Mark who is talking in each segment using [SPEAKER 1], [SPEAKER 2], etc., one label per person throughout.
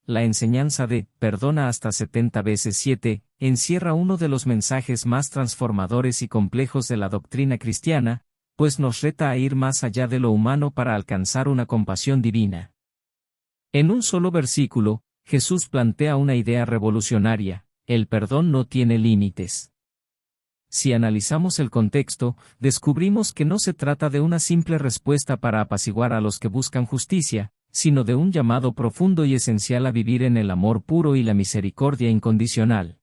[SPEAKER 1] La enseñanza de «perdona hasta 70 veces 7» encierra uno de los mensajes más transformadores y complejos de la doctrina cristiana, pues nos reta a ir más allá de lo humano para alcanzar una compasión divina. En un solo versículo, Jesús plantea una idea revolucionaria: el perdón no tiene límites. Si analizamos el contexto, descubrimos que no se trata de una simple respuesta para apaciguar a los que buscan justicia, sino de un llamado profundo y esencial a vivir en el amor puro y la misericordia incondicional.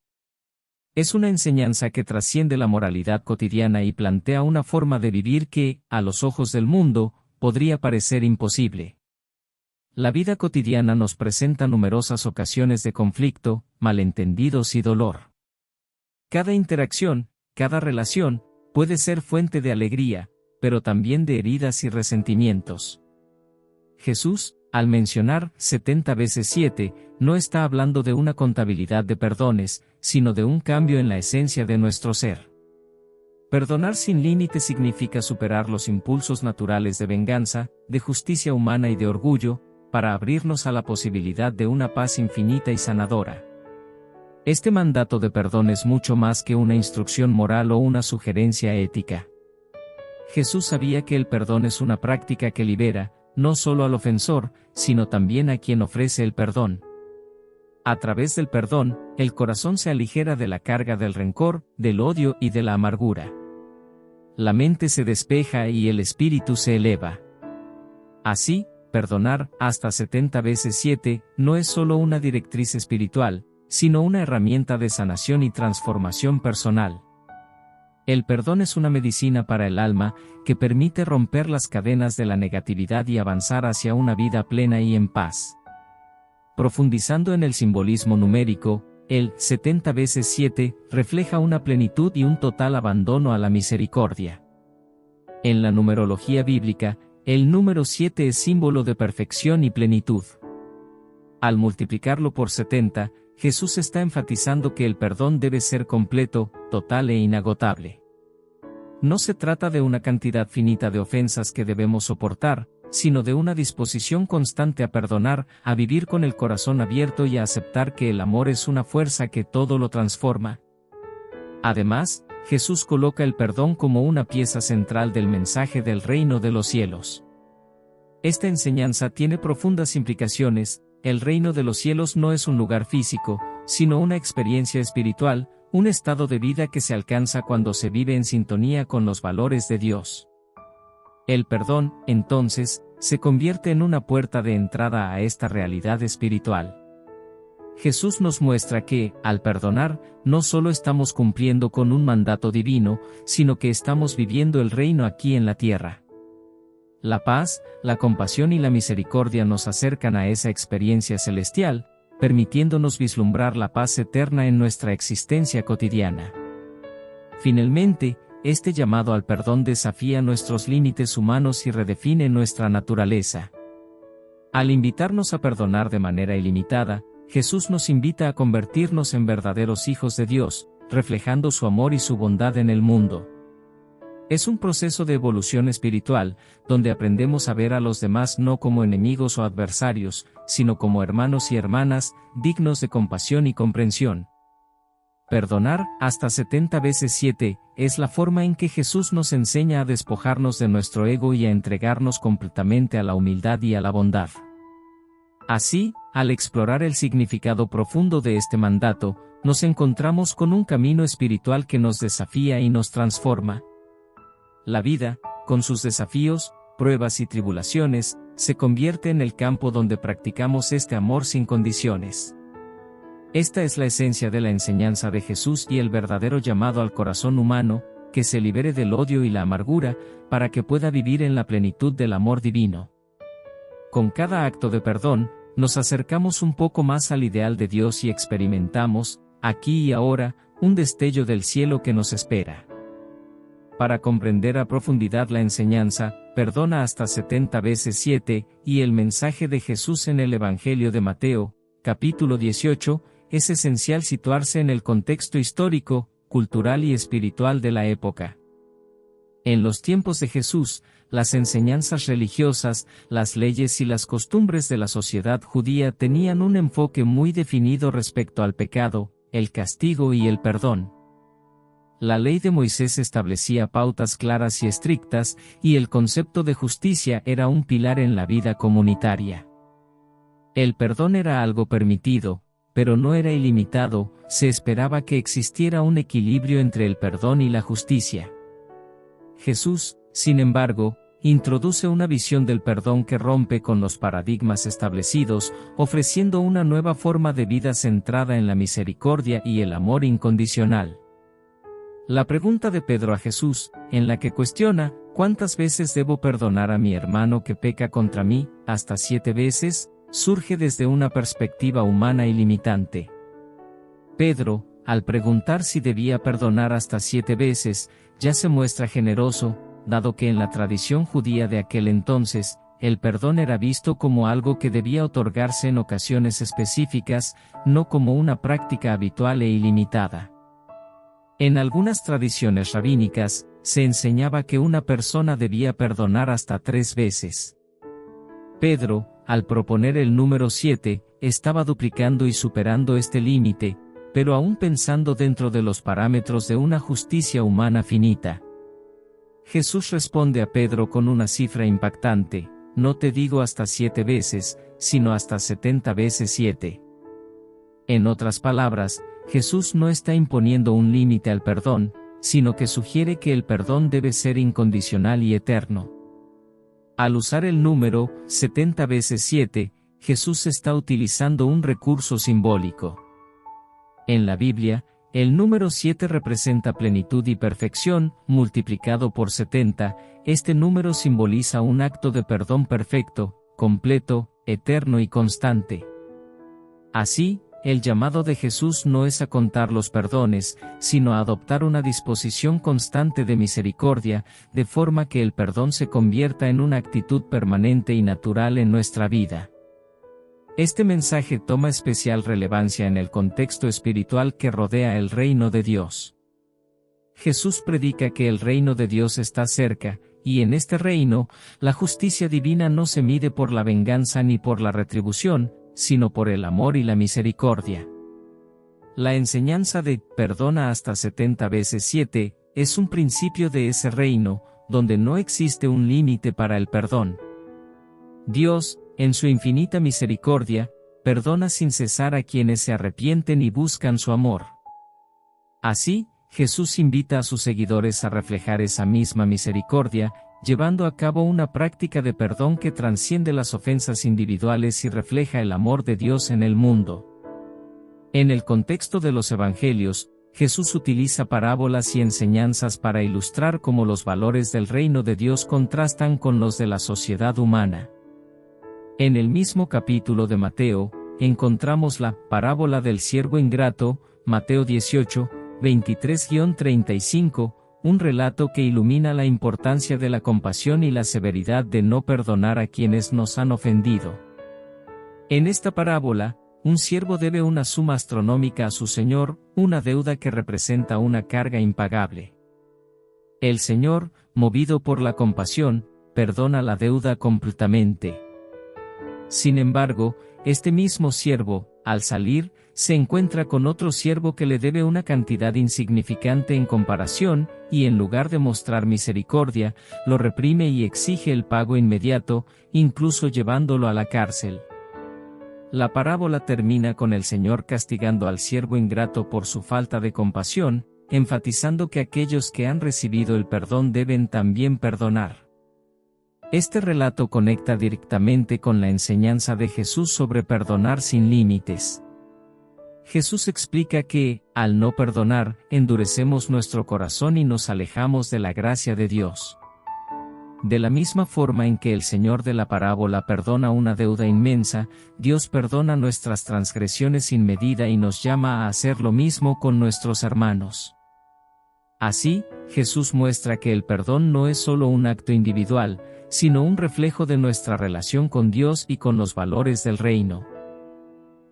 [SPEAKER 1] Es una enseñanza que trasciende la moralidad cotidiana y plantea una forma de vivir que, a los ojos del mundo, podría parecer imposible. La vida cotidiana nos presenta numerosas ocasiones de conflicto, malentendidos y dolor. Cada interacción, cada relación, puede ser fuente de alegría, pero también de heridas y resentimientos. Jesús, al mencionar 70 veces 7, no está hablando de una contabilidad de perdones, sino de un cambio en la esencia de nuestro ser. Perdonar sin límite significa superar los impulsos naturales de venganza, de justicia humana y de orgullo, para abrirnos a la posibilidad de una paz infinita y sanadora. Este mandato de perdón es mucho más que una instrucción moral o una sugerencia ética. Jesús sabía que el perdón es una práctica que libera, no solo al ofensor, sino también a quien ofrece el perdón. A través del perdón, el corazón se aligera de la carga del rencor, del odio y de la amargura. La mente se despeja y el espíritu se eleva. Así, perdonar hasta 70 veces 7 no es solo una directriz espiritual, sino una herramienta de sanación y transformación personal. El perdón es una medicina para el alma, que permite romper las cadenas de la negatividad y avanzar hacia una vida plena y en paz. Profundizando en el simbolismo numérico, el 70 veces 7 refleja una plenitud y un total abandono a la misericordia. En la numerología bíblica, el número 7 es símbolo de perfección y plenitud. Al multiplicarlo por 70, Jesús está enfatizando que el perdón debe ser completo, total e inagotable. No se trata de una cantidad finita de ofensas que debemos soportar, sino de una disposición constante a perdonar, a vivir con el corazón abierto y a aceptar que el amor es una fuerza que todo lo transforma. Además, Jesús coloca el perdón como una pieza central del mensaje del reino de los cielos. Esta enseñanza tiene profundas implicaciones. El reino de los cielos no es un lugar físico, sino una experiencia espiritual, un estado de vida que se alcanza cuando se vive en sintonía con los valores de Dios. El perdón, entonces, se convierte en una puerta de entrada a esta realidad espiritual. Jesús nos muestra que, al perdonar, no solo estamos cumpliendo con un mandato divino, sino que estamos viviendo el reino aquí en la tierra. La paz, la compasión y la misericordia nos acercan a esa experiencia celestial, permitiéndonos vislumbrar la paz eterna en nuestra existencia cotidiana. Finalmente, este llamado al perdón desafía nuestros límites humanos y redefine nuestra naturaleza. Al invitarnos a perdonar de manera ilimitada, Jesús nos invita a convertirnos en verdaderos hijos de Dios, reflejando su amor y su bondad en el mundo. Es un proceso de evolución espiritual, donde aprendemos a ver a los demás no como enemigos o adversarios, sino como hermanos y hermanas, dignos de compasión y comprensión. Perdonar hasta 70 veces 7 es la forma en que Jesús nos enseña a despojarnos de nuestro ego y a entregarnos completamente a la humildad y a la bondad. Así, al explorar el significado profundo de este mandato, nos encontramos con un camino espiritual que nos desafía y nos transforma. La vida, con sus desafíos, pruebas y tribulaciones, se convierte en el campo donde practicamos este amor sin condiciones. Esta es la esencia de la enseñanza de Jesús y el verdadero llamado al corazón humano, que se libere del odio y la amargura, para que pueda vivir en la plenitud del amor divino. Con cada acto de perdón, nos acercamos un poco más al ideal de Dios y experimentamos, aquí y ahora, un destello del cielo que nos espera. Para comprender a profundidad la enseñanza, perdona hasta 70 veces 7, y el mensaje de Jesús en el Evangelio de Mateo, capítulo 18, es esencial situarse en el contexto histórico, cultural y espiritual de la época. En los tiempos de Jesús, las enseñanzas religiosas, las leyes y las costumbres de la sociedad judía tenían un enfoque muy definido respecto al pecado, el castigo y el perdón. La ley de Moisés establecía pautas claras y estrictas, y el concepto de justicia era un pilar en la vida comunitaria. El perdón era algo permitido, pero no era ilimitado, se esperaba que existiera un equilibrio entre el perdón y la justicia. Jesús, sin embargo, introduce una visión del perdón que rompe con los paradigmas establecidos, ofreciendo una nueva forma de vida centrada en la misericordia y el amor incondicional. La pregunta de Pedro a Jesús, en la que cuestiona, ¿cuántas veces debo perdonar a mi hermano que peca contra mí? ¿Hasta 7 veces? Surge desde una perspectiva humana y limitante. Pedro, al preguntar si debía perdonar hasta 7 veces, ya se muestra generoso, dado que en la tradición judía de aquel entonces, el perdón era visto como algo que debía otorgarse en ocasiones específicas, no como una práctica habitual e ilimitada. En algunas tradiciones rabínicas, se enseñaba que una persona debía perdonar hasta 3 veces. Pedro, al proponer el número 7, estaba duplicando y superando este límite, pero aún pensando dentro de los parámetros de una justicia humana finita. Jesús responde a Pedro con una cifra impactante: no te digo hasta 7 veces, sino hasta 70 veces 7. En otras palabras, Jesús no está imponiendo un límite al perdón, sino que sugiere que el perdón debe ser incondicional y eterno. Al usar el número 70 veces 7, Jesús está utilizando un recurso simbólico. En la Biblia, el número 7 representa plenitud y perfección, multiplicado por 70, este número simboliza un acto de perdón perfecto, completo, eterno y constante. Así, el llamado de Jesús no es a contar los perdones, sino a adoptar una disposición constante de misericordia, de forma que el perdón se convierta en una actitud permanente y natural en nuestra vida. Este mensaje toma especial relevancia en el contexto espiritual que rodea el reino de Dios. Jesús predica que el reino de Dios está cerca, y en este reino, la justicia divina no se mide por la venganza ni por la retribución, sino por el amor y la misericordia. La enseñanza de perdona hasta 70 veces 7 es un principio de ese reino, donde no existe un límite para el perdón. Dios, en su infinita misericordia, perdona sin cesar a quienes se arrepienten y buscan su amor. Así, Jesús invita a sus seguidores a reflejar esa misma misericordia, llevando a cabo una práctica de perdón que trasciende las ofensas individuales y refleja el amor de Dios en el mundo. En el contexto de los Evangelios, Jesús utiliza parábolas y enseñanzas para ilustrar cómo los valores del reino de Dios contrastan con los de la sociedad humana. En el mismo capítulo de Mateo, encontramos la parábola del siervo ingrato, Mateo 18, 23-35, un relato que ilumina la importancia de la compasión y la severidad de no perdonar a quienes nos han ofendido. En esta parábola, un siervo debe una suma astronómica a su señor, una deuda que representa una carga impagable. El Señor, movido por la compasión, perdona la deuda completamente. Sin embargo, este mismo siervo, al salir, se encuentra con otro siervo que le debe una cantidad insignificante en comparación, y en lugar de mostrar misericordia, lo reprime y exige el pago inmediato, incluso llevándolo a la cárcel. La parábola termina con el Señor castigando al siervo ingrato por su falta de compasión, enfatizando que aquellos que han recibido el perdón deben también perdonar. Este relato conecta directamente con la enseñanza de Jesús sobre perdonar sin límites. Jesús explica que, al no perdonar, endurecemos nuestro corazón y nos alejamos de la gracia de Dios. De la misma forma en que el Señor de la parábola perdona una deuda inmensa, Dios perdona nuestras transgresiones sin medida y nos llama a hacer lo mismo con nuestros hermanos. Así, Jesús muestra que el perdón no es solo un acto individual, sino un reflejo de nuestra relación con Dios y con los valores del reino.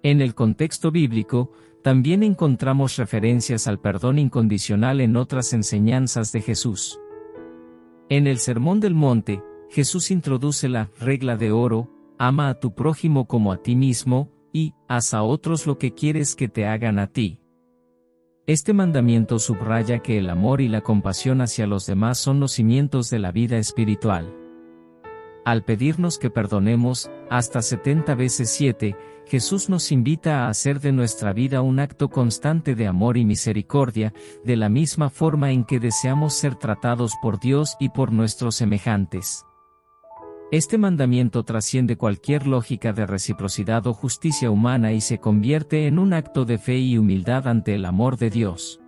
[SPEAKER 1] En el contexto bíblico, también encontramos referencias al perdón incondicional en otras enseñanzas de Jesús. En el Sermón del Monte, Jesús introduce la regla de oro: ama a tu prójimo como a ti mismo, y haz a otros lo que quieres que te hagan a ti. Este mandamiento subraya que el amor y la compasión hacia los demás son los cimientos de la vida espiritual. Al pedirnos que perdonemos, hasta 70 veces 7, Jesús nos invita a hacer de nuestra vida un acto constante de amor y misericordia, de la misma forma en que deseamos ser tratados por Dios y por nuestros semejantes. Este mandamiento trasciende cualquier lógica de reciprocidad o justicia humana y se convierte en un acto de fe y humildad ante el amor de Dios.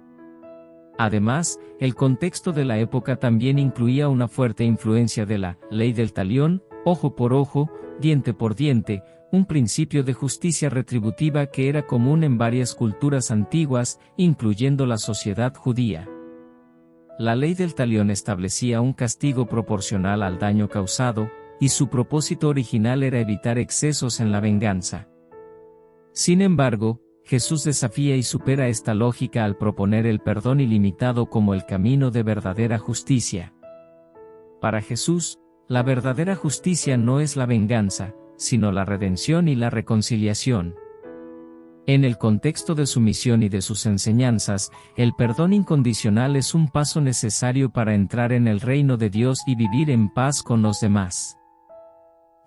[SPEAKER 1] Además, el contexto de la época también incluía una fuerte influencia de la ley del talión, ojo por ojo, diente por diente, un principio de justicia retributiva que era común en varias culturas antiguas, incluyendo la sociedad judía. La ley del talión establecía un castigo proporcional al daño causado, y su propósito original era evitar excesos en la venganza. Sin embargo, Jesús desafía y supera esta lógica al proponer el perdón ilimitado como el camino de verdadera justicia. Para Jesús, la verdadera justicia no es la venganza, sino la redención y la reconciliación. En el contexto de su misión y de sus enseñanzas, el perdón incondicional es un paso necesario para entrar en el reino de Dios y vivir en paz con los demás.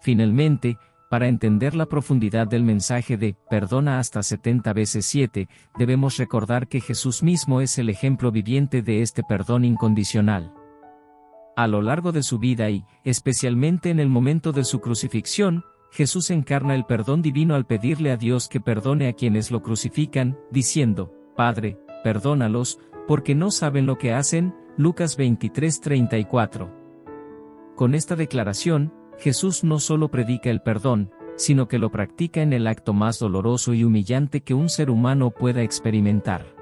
[SPEAKER 1] Finalmente, para entender la profundidad del mensaje de perdona hasta 70 veces 7, debemos recordar que Jesús mismo es el ejemplo viviente de este perdón incondicional. A lo largo de su vida y, especialmente en el momento de su crucifixión, Jesús encarna el perdón divino al pedirle a Dios que perdone a quienes lo crucifican, diciendo: Padre, perdónalos, porque no saben lo que hacen. Lucas 23:34. Con esta declaración, Jesús no solo predica el perdón, sino que lo practica en el acto más doloroso y humillante que un ser humano pueda experimentar.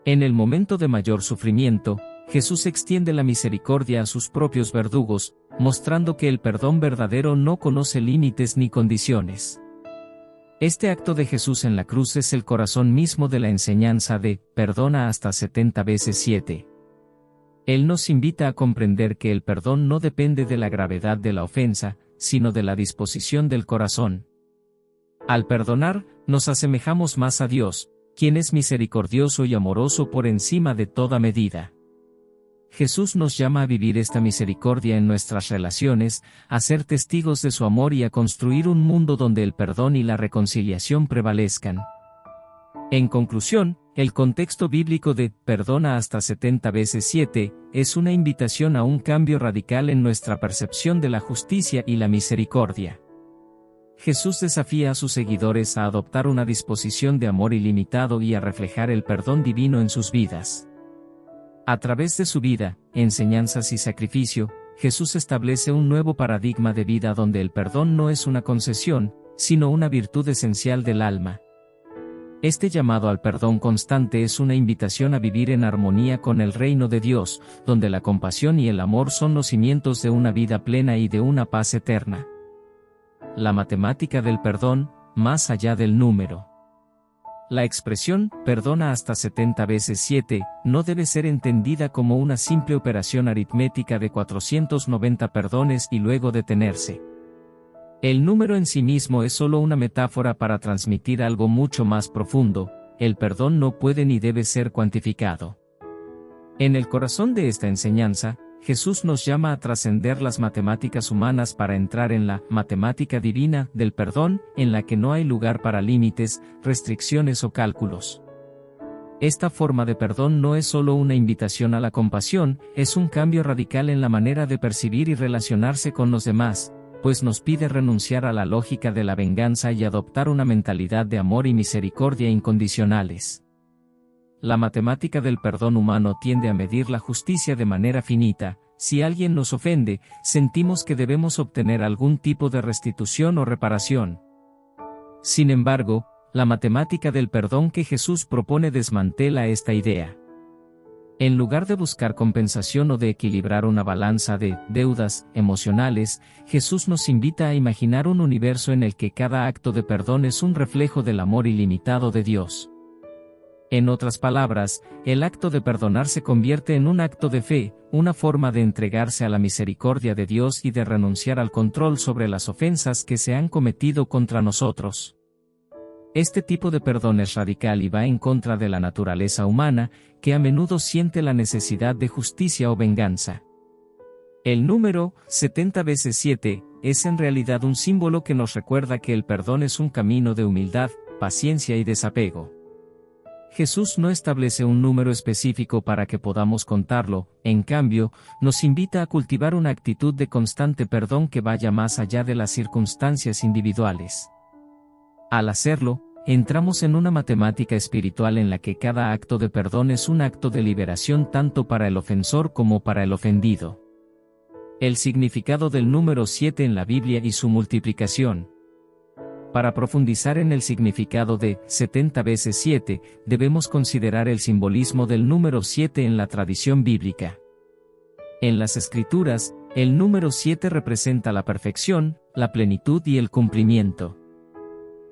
[SPEAKER 1] En el momento de mayor sufrimiento, Jesús extiende la misericordia a sus propios verdugos, mostrando que el perdón verdadero no conoce límites ni condiciones. Este acto de Jesús en la cruz es el corazón mismo de la enseñanza de perdona hasta 70 veces 7. Él nos invita a comprender que el perdón no depende de la gravedad de la ofensa, sino de la disposición del corazón. Al perdonar, nos asemejamos más a Dios, quien es misericordioso y amoroso por encima de toda medida. Jesús nos llama a vivir esta misericordia en nuestras relaciones, a ser testigos de su amor y a construir un mundo donde el perdón y la reconciliación prevalezcan. En conclusión, el contexto bíblico de perdona hasta 70 veces 7 es una invitación a un cambio radical en nuestra percepción de la justicia y la misericordia. Jesús desafía a sus seguidores a adoptar una disposición de amor ilimitado y a reflejar el perdón divino en sus vidas. A través de su vida, enseñanzas y sacrificio, Jesús establece un nuevo paradigma de vida donde el perdón no es una concesión, sino una virtud esencial del alma. Este llamado al perdón constante es una invitación a vivir en armonía con el reino de Dios, donde la compasión y el amor son los cimientos de una vida plena y de una paz eterna. La matemática del perdón, más allá del número. La expresión, perdona hasta 70 veces 7, no debe ser entendida como una simple operación aritmética de 490 perdones y luego detenerse. El número en sí mismo es solo una metáfora para transmitir algo mucho más profundo: el perdón no puede ni debe ser cuantificado. En el corazón de esta enseñanza, Jesús nos llama a trascender las matemáticas humanas para entrar en la matemática divina del perdón, en la que no hay lugar para límites, restricciones o cálculos. Esta forma de perdón no es solo una invitación a la compasión, es un cambio radical en la manera de percibir y relacionarse con los demás, pues nos pide renunciar a la lógica de la venganza y adoptar una mentalidad de amor y misericordia incondicionales. La matemática del perdón humano tiende a medir la justicia de manera finita. Si alguien nos ofende, sentimos que debemos obtener algún tipo de restitución o reparación. Sin embargo, la matemática del perdón que Jesús propone desmantela esta idea. En lugar de buscar compensación o de equilibrar una balanza de deudas emocionales, Jesús nos invita a imaginar un universo en el que cada acto de perdón es un reflejo del amor ilimitado de Dios. En otras palabras, el acto de perdonar se convierte en un acto de fe, una forma de entregarse a la misericordia de Dios y de renunciar al control sobre las ofensas que se han cometido contra nosotros. Este tipo de perdón es radical y va en contra de la naturaleza humana, que a menudo siente la necesidad de justicia o venganza. El número 70 veces 7 es en realidad un símbolo que nos recuerda que el perdón es un camino de humildad, paciencia y desapego. Jesús no establece un número específico para que podamos contarlo, en cambio, nos invita a cultivar una actitud de constante perdón que vaya más allá de las circunstancias individuales. Al hacerlo, entramos en una matemática espiritual en la que cada acto de perdón es un acto de liberación tanto para el ofensor como para el ofendido. El significado del número 7 en la Biblia y su multiplicación. Para profundizar en el significado de 70 veces 7, debemos considerar el simbolismo del número 7 en la tradición bíblica. En las Escrituras, el número 7 representa la perfección, la plenitud y el cumplimiento.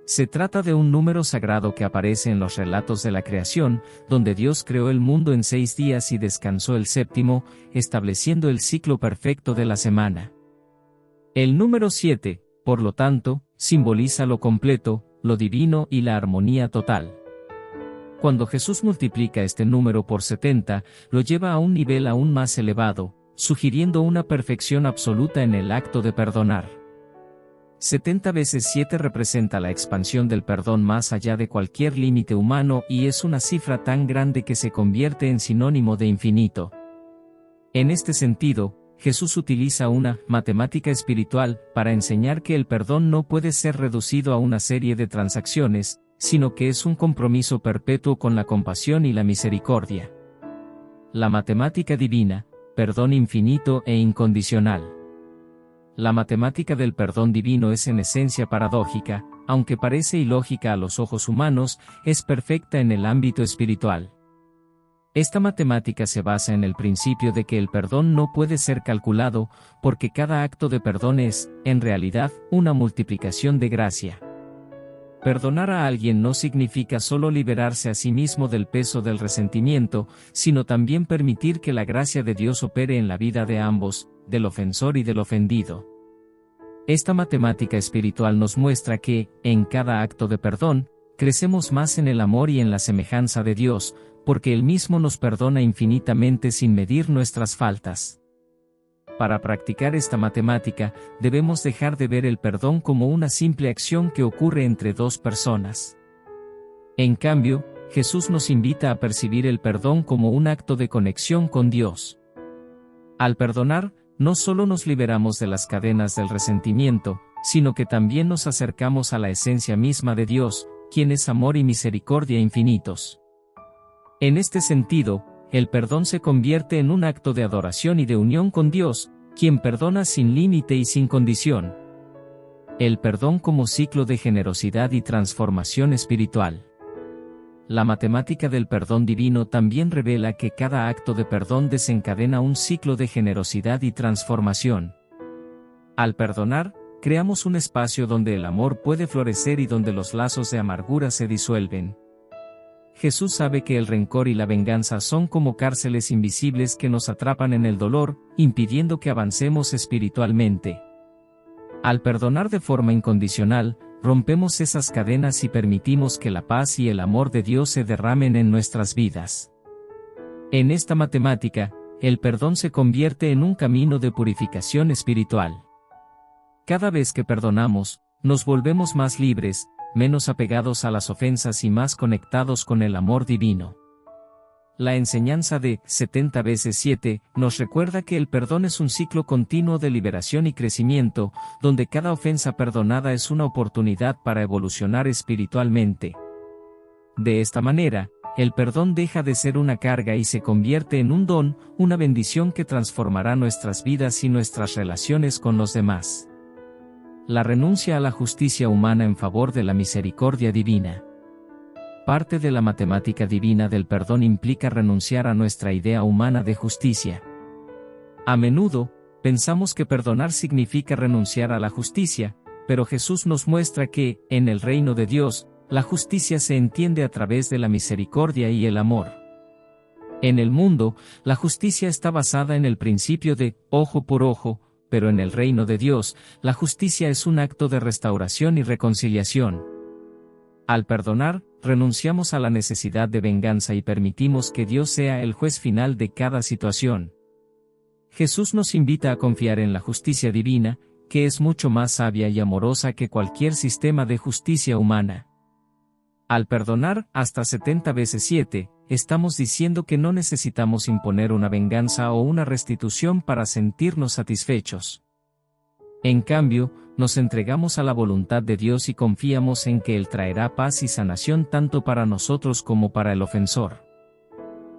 [SPEAKER 1] Se trata de un número sagrado que aparece en los relatos de la creación, donde Dios creó el mundo en 6 días y descansó el séptimo, estableciendo el ciclo perfecto de la semana. El número 7, por lo tanto, simboliza lo completo, lo divino y la armonía total. Cuando Jesús multiplica este número por 70, lo lleva a un nivel aún más elevado, sugiriendo una perfección absoluta en el acto de perdonar. 70 veces 7 representa la expansión del perdón más allá de cualquier límite humano y es una cifra tan grande que se convierte en sinónimo de infinito. En este sentido, Jesús utiliza una matemática espiritual para enseñar que el perdón no puede ser reducido a una serie de transacciones, sino que es un compromiso perpetuo con la compasión y la misericordia. La matemática divina, perdón infinito e incondicional. La matemática del perdón divino es en esencia paradójica, aunque parece ilógica a los ojos humanos, es perfecta en el ámbito espiritual. Esta matemática se basa en el principio de que el perdón no puede ser calculado, porque cada acto de perdón es, en realidad, una multiplicación de gracia. Perdonar a alguien no significa solo liberarse a sí mismo del peso del resentimiento, sino también permitir que la gracia de Dios opere en la vida de ambos, del ofensor y del ofendido. Esta matemática espiritual nos muestra que, en cada acto de perdón, crecemos más en el amor y en la semejanza de Dios, porque Él mismo nos perdona infinitamente sin medir nuestras faltas. Para practicar esta matemática, debemos dejar de ver el perdón como una simple acción que ocurre entre dos personas. En cambio, Jesús nos invita a percibir el perdón como un acto de conexión con Dios. Al perdonar, no solo nos liberamos de las cadenas del resentimiento, sino que también nos acercamos a la esencia misma de Dios, quien es amor y misericordia infinitos. En este sentido, el perdón se convierte en un acto de adoración y de unión con Dios, quien perdona sin límite y sin condición. El perdón como ciclo de generosidad y transformación espiritual. La matemática del perdón divino también revela que cada acto de perdón desencadena un ciclo de generosidad y transformación. Al perdonar, creamos un espacio donde el amor puede florecer y donde los lazos de amargura se disuelven. Jesús sabe que el rencor y la venganza son como cárceles invisibles que nos atrapan en el dolor, impidiendo que avancemos espiritualmente. Al perdonar de forma incondicional, rompemos esas cadenas y permitimos que la paz y el amor de Dios se derramen en nuestras vidas. En esta matemática, el perdón se convierte en un camino de purificación espiritual. Cada vez que perdonamos, nos volvemos más libres, menos apegados a las ofensas y más conectados con el amor divino. La enseñanza de 70 veces 7 nos recuerda que el perdón es un ciclo continuo de liberación y crecimiento, donde cada ofensa perdonada es una oportunidad para evolucionar espiritualmente. De esta manera, el perdón deja de ser una carga y se convierte en un don, una bendición que transformará nuestras vidas y nuestras relaciones con los demás. La renuncia a la justicia humana en favor de la misericordia divina. Parte de la matemática divina del perdón implica renunciar a nuestra idea humana de justicia. A menudo, pensamos que perdonar significa renunciar a la justicia, pero Jesús nos muestra que, en el reino de Dios, La justicia se entiende a través de la misericordia y el amor. En el mundo, la justicia está basada en el principio de ojo por ojo, pero en el reino de Dios, la justicia es un acto de restauración y reconciliación. Al perdonar, renunciamos a la necesidad de venganza y permitimos que Dios sea el juez final de cada situación. Jesús nos invita a confiar en la justicia divina, que es mucho más sabia y amorosa que cualquier sistema de justicia humana. Al perdonar hasta 70 veces 7, estamos diciendo que no necesitamos imponer una venganza o una restitución para sentirnos satisfechos. En cambio, nos entregamos a la voluntad de Dios y confiamos en que Él traerá paz y sanación tanto para nosotros como para el ofensor.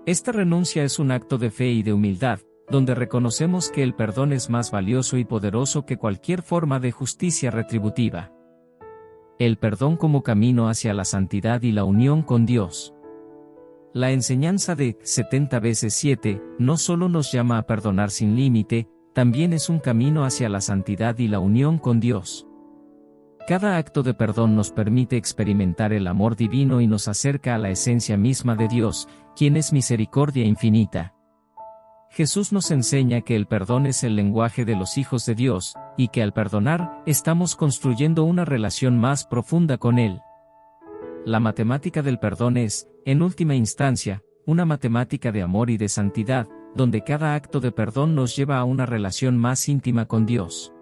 [SPEAKER 1] Esta renuncia es un acto de fe y de humildad, donde reconocemos que el perdón es más valioso y poderoso que cualquier forma de justicia retributiva. El perdón como camino hacia la santidad y la unión con Dios. La enseñanza de 70 veces 7 no solo nos llama a perdonar sin límite, también es un camino hacia la santidad y la unión con Dios. Cada acto de perdón nos permite experimentar el amor divino y nos acerca a la esencia misma de Dios, quien es misericordia infinita. Jesús nos enseña que el perdón es el lenguaje de los hijos de Dios, y que al perdonar, estamos construyendo una relación más profunda con Él. La matemática del perdón es, en última instancia, una matemática de amor y de santidad, donde cada acto de perdón nos lleva a una relación más íntima con Dios.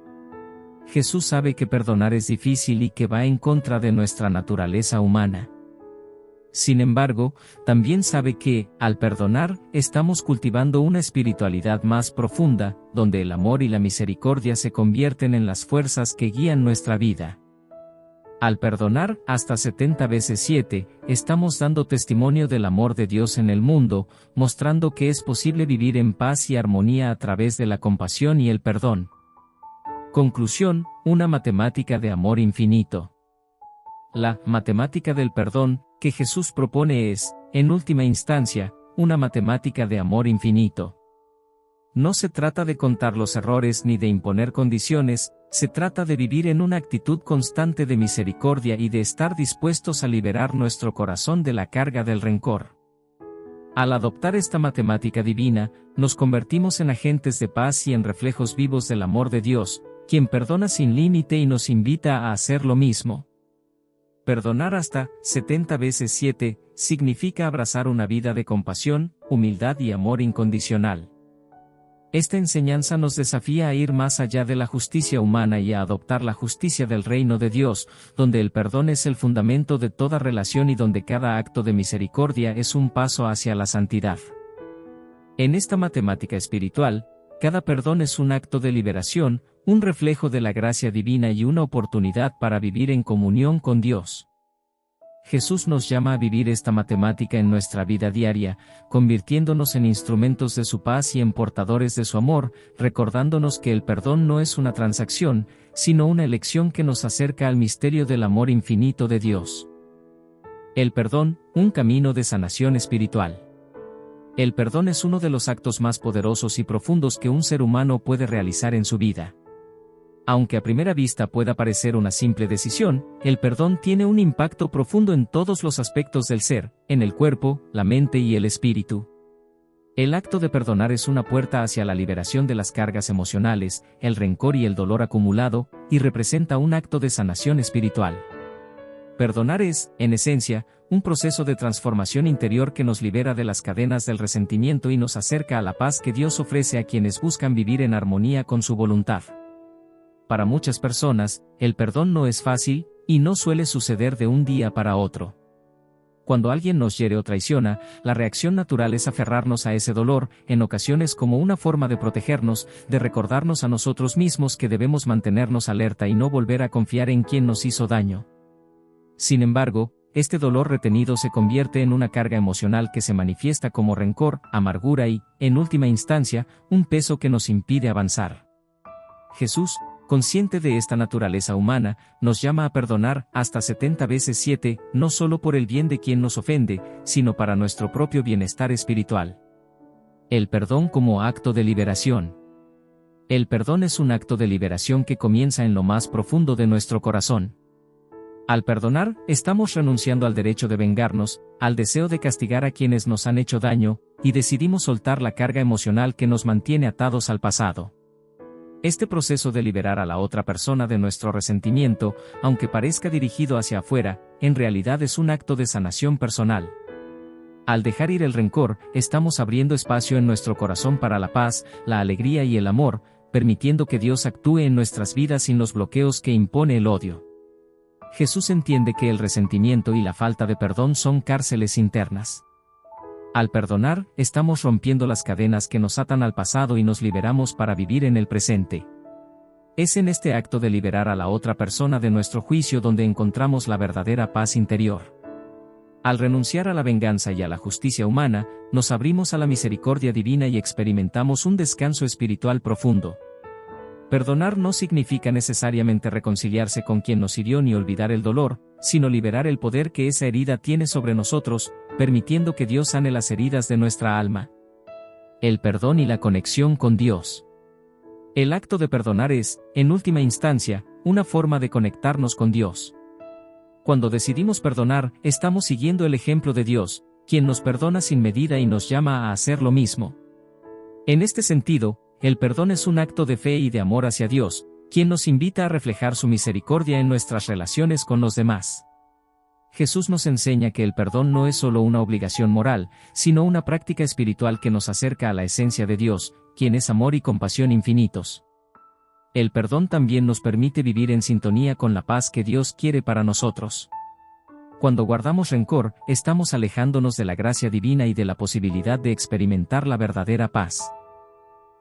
[SPEAKER 1] Jesús sabe que perdonar es difícil y que va en contra de nuestra naturaleza humana. Sin embargo, también sabe que, al perdonar, estamos cultivando una espiritualidad más profunda, donde el amor y la misericordia se convierten en las fuerzas que guían nuestra vida. Al perdonar hasta 70 veces 7, estamos dando testimonio del amor de Dios en el mundo, mostrando que es posible vivir en paz y armonía a través de la compasión y el perdón. Conclusión, una matemática de amor infinito. La matemática del perdón que Jesús propone es, en última instancia, una matemática de amor infinito. No se trata de contar los errores ni de imponer condiciones, se trata de vivir en una actitud constante de misericordia y de estar dispuestos a liberar nuestro corazón de la carga del rencor. Al adoptar esta matemática divina, nos convertimos en agentes de paz y en reflejos vivos del amor de Dios, quien perdona sin límite y nos invita a hacer lo mismo. Perdonar hasta 70 veces 7 significa abrazar una vida de compasión, humildad y amor incondicional. Esta enseñanza nos desafía a ir más allá de la justicia humana y a adoptar la justicia del reino de Dios, donde el perdón es el fundamento de toda relación y donde cada acto de misericordia es un paso hacia la santidad. En esta matemática espiritual, cada perdón es un acto de liberación, un reflejo de la gracia divina y una oportunidad para vivir en comunión con Dios. Jesús nos llama a vivir esta matemática en nuestra vida diaria, convirtiéndonos en instrumentos de su paz y en portadores de su amor, recordándonos que el perdón no es una transacción, sino una elección que nos acerca al misterio del amor infinito de Dios. El perdón, un camino de sanación espiritual. El perdón es uno de los actos más poderosos y profundos que un ser humano puede realizar en su vida. Aunque a primera vista pueda parecer una simple decisión, el perdón tiene un impacto profundo en todos los aspectos del ser, en el cuerpo, la mente y el espíritu. El acto de perdonar es una puerta hacia la liberación de las cargas emocionales, el rencor y el dolor acumulado, y representa un acto de sanación espiritual. Perdonar es, en esencia, un proceso de transformación interior que nos libera de las cadenas del resentimiento y nos acerca a la paz que Dios ofrece a quienes buscan vivir en armonía con su voluntad. Para muchas personas, el perdón no es fácil, y no suele suceder de un día para otro. Cuando alguien nos hiere o traiciona, la reacción natural es aferrarnos a ese dolor, en ocasiones como una forma de protegernos, de recordarnos a nosotros mismos que debemos mantenernos alerta y no volver a confiar en quien nos hizo daño. Sin embargo, este dolor retenido se convierte en una carga emocional que se manifiesta como rencor, amargura y, en última instancia, un peso que nos impide avanzar. Jesús, consciente de esta naturaleza humana, nos llama a perdonar hasta 70 veces 7, no solo por el bien de quien nos ofende, sino para nuestro propio bienestar espiritual. El perdón como acto de liberación. El perdón es un acto de liberación que comienza en lo más profundo de nuestro corazón. Al perdonar, estamos renunciando al derecho de vengarnos, al deseo de castigar a quienes nos han hecho daño, y decidimos soltar la carga emocional que nos mantiene atados al pasado. Este proceso de liberar a la otra persona de nuestro resentimiento, aunque parezca dirigido hacia afuera, en realidad es un acto de sanación personal. Al dejar ir el rencor, estamos abriendo espacio en nuestro corazón para la paz, la alegría y el amor, permitiendo que Dios actúe en nuestras vidas sin los bloqueos que impone el odio. Jesús entiende que el resentimiento y la falta de perdón son cárceles internas. Al perdonar, estamos rompiendo las cadenas que nos atan al pasado y nos liberamos para vivir en el presente. Es en este acto de liberar a la otra persona de nuestro juicio donde encontramos la verdadera paz interior. Al renunciar a la venganza y a la justicia humana, nos abrimos a la misericordia divina y experimentamos un descanso espiritual profundo. Perdonar no significa necesariamente reconciliarse con quien nos hirió ni olvidar el dolor, sino liberar el poder que esa herida tiene sobre nosotros, permitiendo que Dios sane las heridas de nuestra alma. El perdón y la conexión con Dios. El acto de perdonar es, en última instancia, una forma de conectarnos con Dios. Cuando decidimos perdonar, estamos siguiendo el ejemplo de Dios, quien nos perdona sin medida y nos llama a hacer lo mismo. En este sentido, el perdón es un acto de fe y de amor hacia Dios, quien nos invita a reflejar su misericordia en nuestras relaciones con los demás. Jesús nos enseña que el perdón no es solo una obligación moral, sino una práctica espiritual que nos acerca a la esencia de Dios, quien es amor y compasión infinitos. El perdón también nos permite vivir en sintonía con la paz que Dios quiere para nosotros. Cuando guardamos rencor, estamos alejándonos de la gracia divina y de la posibilidad de experimentar la verdadera paz.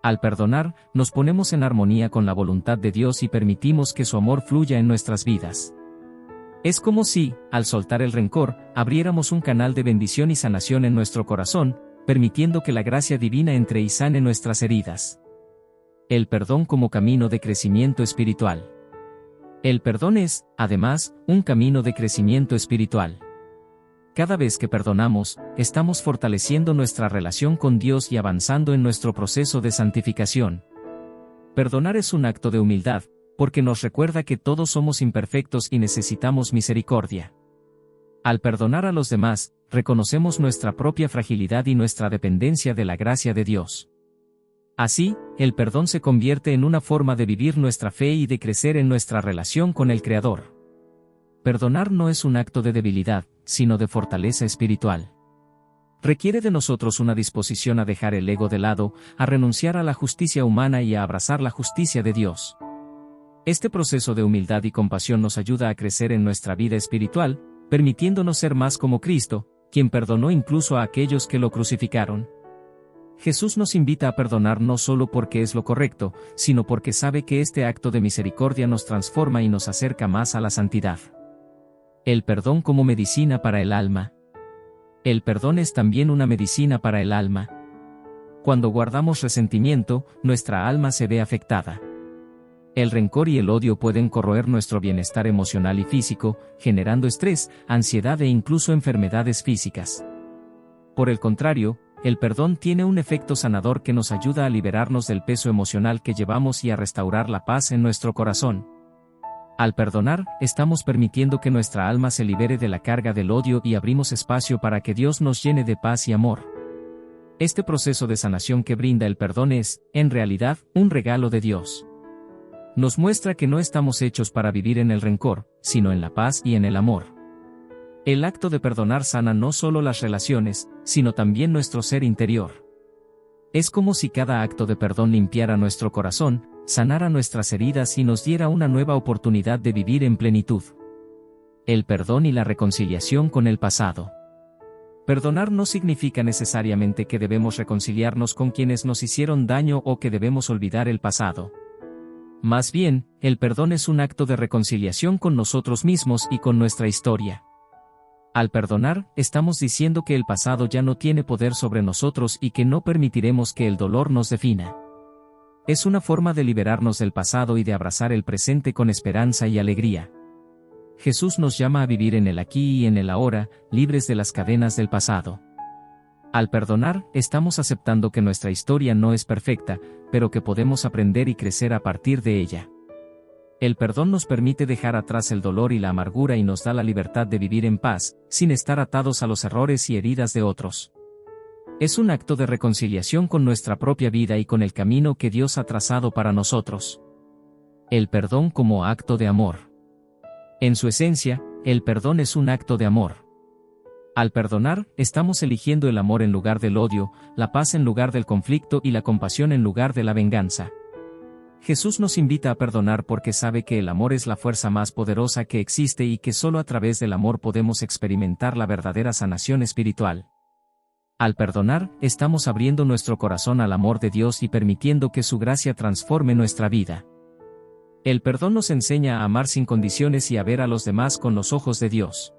[SPEAKER 1] Al perdonar, nos ponemos en armonía con la voluntad de Dios y permitimos que su amor fluya en nuestras vidas. Es como si, al soltar el rencor, abriéramos un canal de bendición y sanación en nuestro corazón, permitiendo que la gracia divina entre y sane nuestras heridas. El perdón como camino de crecimiento espiritual. El perdón es, además, un camino de crecimiento espiritual. Cada vez que perdonamos, estamos fortaleciendo nuestra relación con Dios y avanzando en nuestro proceso de santificación. Perdonar es un acto de humildad, porque nos recuerda que todos somos imperfectos y necesitamos misericordia. Al perdonar a los demás, reconocemos nuestra propia fragilidad y nuestra dependencia de la gracia de Dios. Así, el perdón se convierte en una forma de vivir nuestra fe y de crecer en nuestra relación con el Creador. Perdonar no es un acto de debilidad, sino de fortaleza espiritual. Requiere de nosotros una disposición a dejar el ego de lado, a renunciar a la justicia humana y a abrazar la justicia de Dios. Este proceso de humildad y compasión nos ayuda a crecer en nuestra vida espiritual, permitiéndonos ser más como Cristo, quien perdonó incluso a aquellos que lo crucificaron. Jesús nos invita a perdonar no solo porque es lo correcto, sino porque sabe que este acto de misericordia nos transforma y nos acerca más a la santidad. El perdón como medicina para el alma. El perdón es también una medicina para el alma. Cuando guardamos resentimiento, nuestra alma se ve afectada. El rencor y el odio pueden corroer nuestro bienestar emocional y físico, generando estrés, ansiedad e incluso enfermedades físicas. Por el contrario, el perdón tiene un efecto sanador que nos ayuda a liberarnos del peso emocional que llevamos y a restaurar la paz en nuestro corazón. Al perdonar, estamos permitiendo que nuestra alma se libere de la carga del odio y abrimos espacio para que Dios nos llene de paz y amor. Este proceso de sanación que brinda el perdón es, en realidad, un regalo de Dios. Nos muestra que no estamos hechos para vivir en el rencor, sino en la paz y en el amor. El acto de perdonar sana no solo las relaciones, sino también nuestro ser interior. Es como si cada acto de perdón limpiara nuestro corazón, sanara nuestras heridas y nos diera una nueva oportunidad de vivir en plenitud. El perdón y la reconciliación con el pasado. Perdonar no significa necesariamente que debemos reconciliarnos con quienes nos hicieron daño o que debemos olvidar el pasado. Más bien, el perdón es un acto de reconciliación con nosotros mismos y con nuestra historia. Al perdonar, estamos diciendo que el pasado ya no tiene poder sobre nosotros y que no permitiremos que el dolor nos defina. Es una forma de liberarnos del pasado y de abrazar el presente con esperanza y alegría. Jesús nos llama a vivir en el aquí y en el ahora, libres de las cadenas del pasado. Al perdonar, estamos aceptando que nuestra historia no es perfecta, pero que podemos aprender y crecer a partir de ella. El perdón nos permite dejar atrás el dolor y la amargura y nos da la libertad de vivir en paz, sin estar atados a los errores y heridas de otros. Es un acto de reconciliación con nuestra propia vida y con el camino que Dios ha trazado para nosotros. El perdón como acto de amor. En su esencia, el perdón es un acto de amor. Al perdonar, estamos eligiendo el amor en lugar del odio, la paz en lugar del conflicto y la compasión en lugar de la venganza. Jesús nos invita a perdonar porque sabe que el amor es la fuerza más poderosa que existe y que solo a través del amor podemos experimentar la verdadera sanación espiritual. Al perdonar, estamos abriendo nuestro corazón al amor de Dios y permitiendo que su gracia transforme nuestra vida. El perdón nos enseña a amar sin condiciones y a ver a los demás con los ojos de Dios.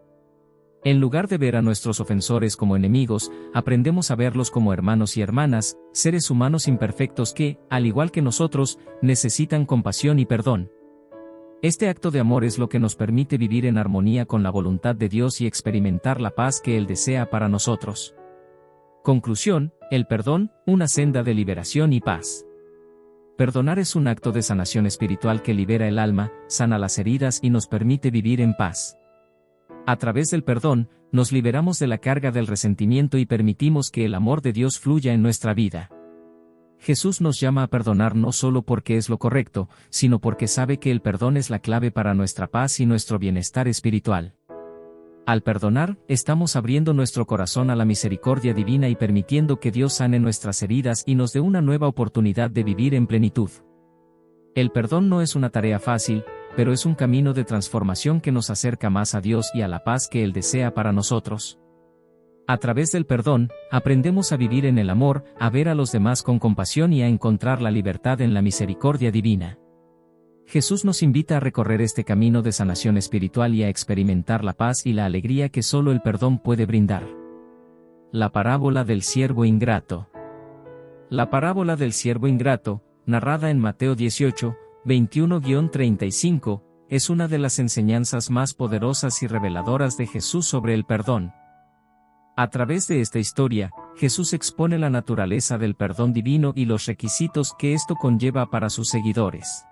[SPEAKER 1] En lugar de ver a nuestros ofensores como enemigos, aprendemos a verlos como hermanos y hermanas, seres humanos imperfectos que, al igual que nosotros, necesitan compasión y perdón. Este acto de amor es lo que nos permite vivir en armonía con la voluntad de Dios y experimentar la paz que Él desea para nosotros. Conclusión: el perdón, una senda de liberación y paz. Perdonar es un acto de sanación espiritual que libera el alma, sana las heridas y nos permite vivir en paz. A través del perdón, nos liberamos de la carga del resentimiento y permitimos que el amor de Dios fluya en nuestra vida. Jesús nos llama a perdonar no solo porque es lo correcto, sino porque sabe que el perdón es la clave para nuestra paz y nuestro bienestar espiritual. Al perdonar, estamos abriendo nuestro corazón a la misericordia divina y permitiendo que Dios sane nuestras heridas y nos dé una nueva oportunidad de vivir en plenitud. El perdón no es una tarea fácil, pero es un camino de transformación que nos acerca más a Dios y a la paz que Él desea para nosotros. A través del perdón, aprendemos a vivir en el amor, a ver a los demás con compasión y a encontrar la libertad en la misericordia divina. Jesús nos invita a recorrer este camino de sanación espiritual y a experimentar la paz y la alegría que solo el perdón puede brindar. La parábola del siervo ingrato. La parábola del siervo ingrato, narrada en Mateo 18, 21-35, es una de las enseñanzas más poderosas y reveladoras de Jesús sobre el perdón. A través de esta historia, Jesús expone la naturaleza del perdón divino y los requisitos que esto conlleva para sus seguidores.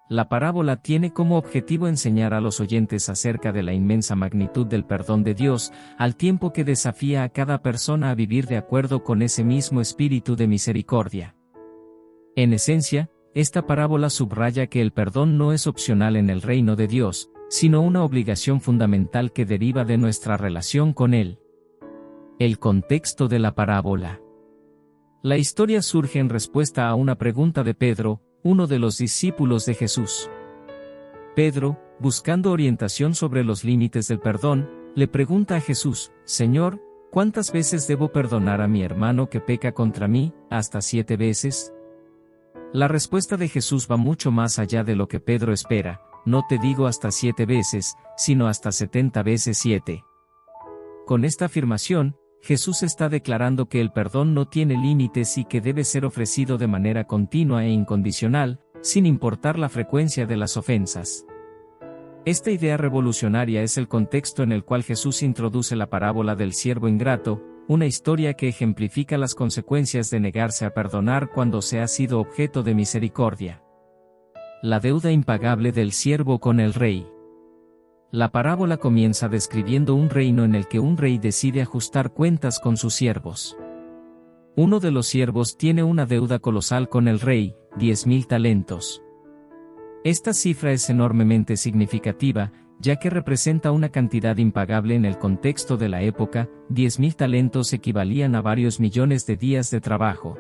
[SPEAKER 1] La parábola tiene como objetivo enseñar a los oyentes acerca de la inmensa magnitud del perdón de Dios, al tiempo que desafía a cada persona a vivir de acuerdo con ese mismo espíritu de misericordia. En esencia, esta parábola subraya que el perdón no es opcional en el reino de Dios, sino una obligación fundamental que deriva de nuestra relación con Él. El contexto de la parábola. La historia surge en respuesta a una pregunta de Pedro, uno de los discípulos de Jesús. Pedro, buscando orientación sobre los límites del perdón, le pregunta a Jesús: Señor, ¿cuántas veces debo perdonar a mi hermano que peca contra mí? ¿Hasta 7 veces? La respuesta de Jesús va mucho más allá de lo que Pedro espera: no te digo hasta 7 veces, sino hasta 70 veces 7. Con esta afirmación, Jesús está declarando que el perdón no tiene límites y que debe ser ofrecido de manera continua e incondicional, sin importar la frecuencia de las ofensas. Esta idea revolucionaria es el contexto en el cual Jesús introduce la parábola del siervo ingrato, una historia que ejemplifica las consecuencias de negarse a perdonar cuando se ha sido objeto de misericordia. La deuda impagable del siervo con el rey. La parábola comienza describiendo un reino en el que un rey decide ajustar cuentas con sus siervos. Uno de los siervos tiene una deuda colosal con el rey, 10,000 talentos. Esta cifra es enormemente significativa, ya que representa una cantidad impagable en el contexto de la época. 10,000 talentos equivalían a varios millones de días de trabajo.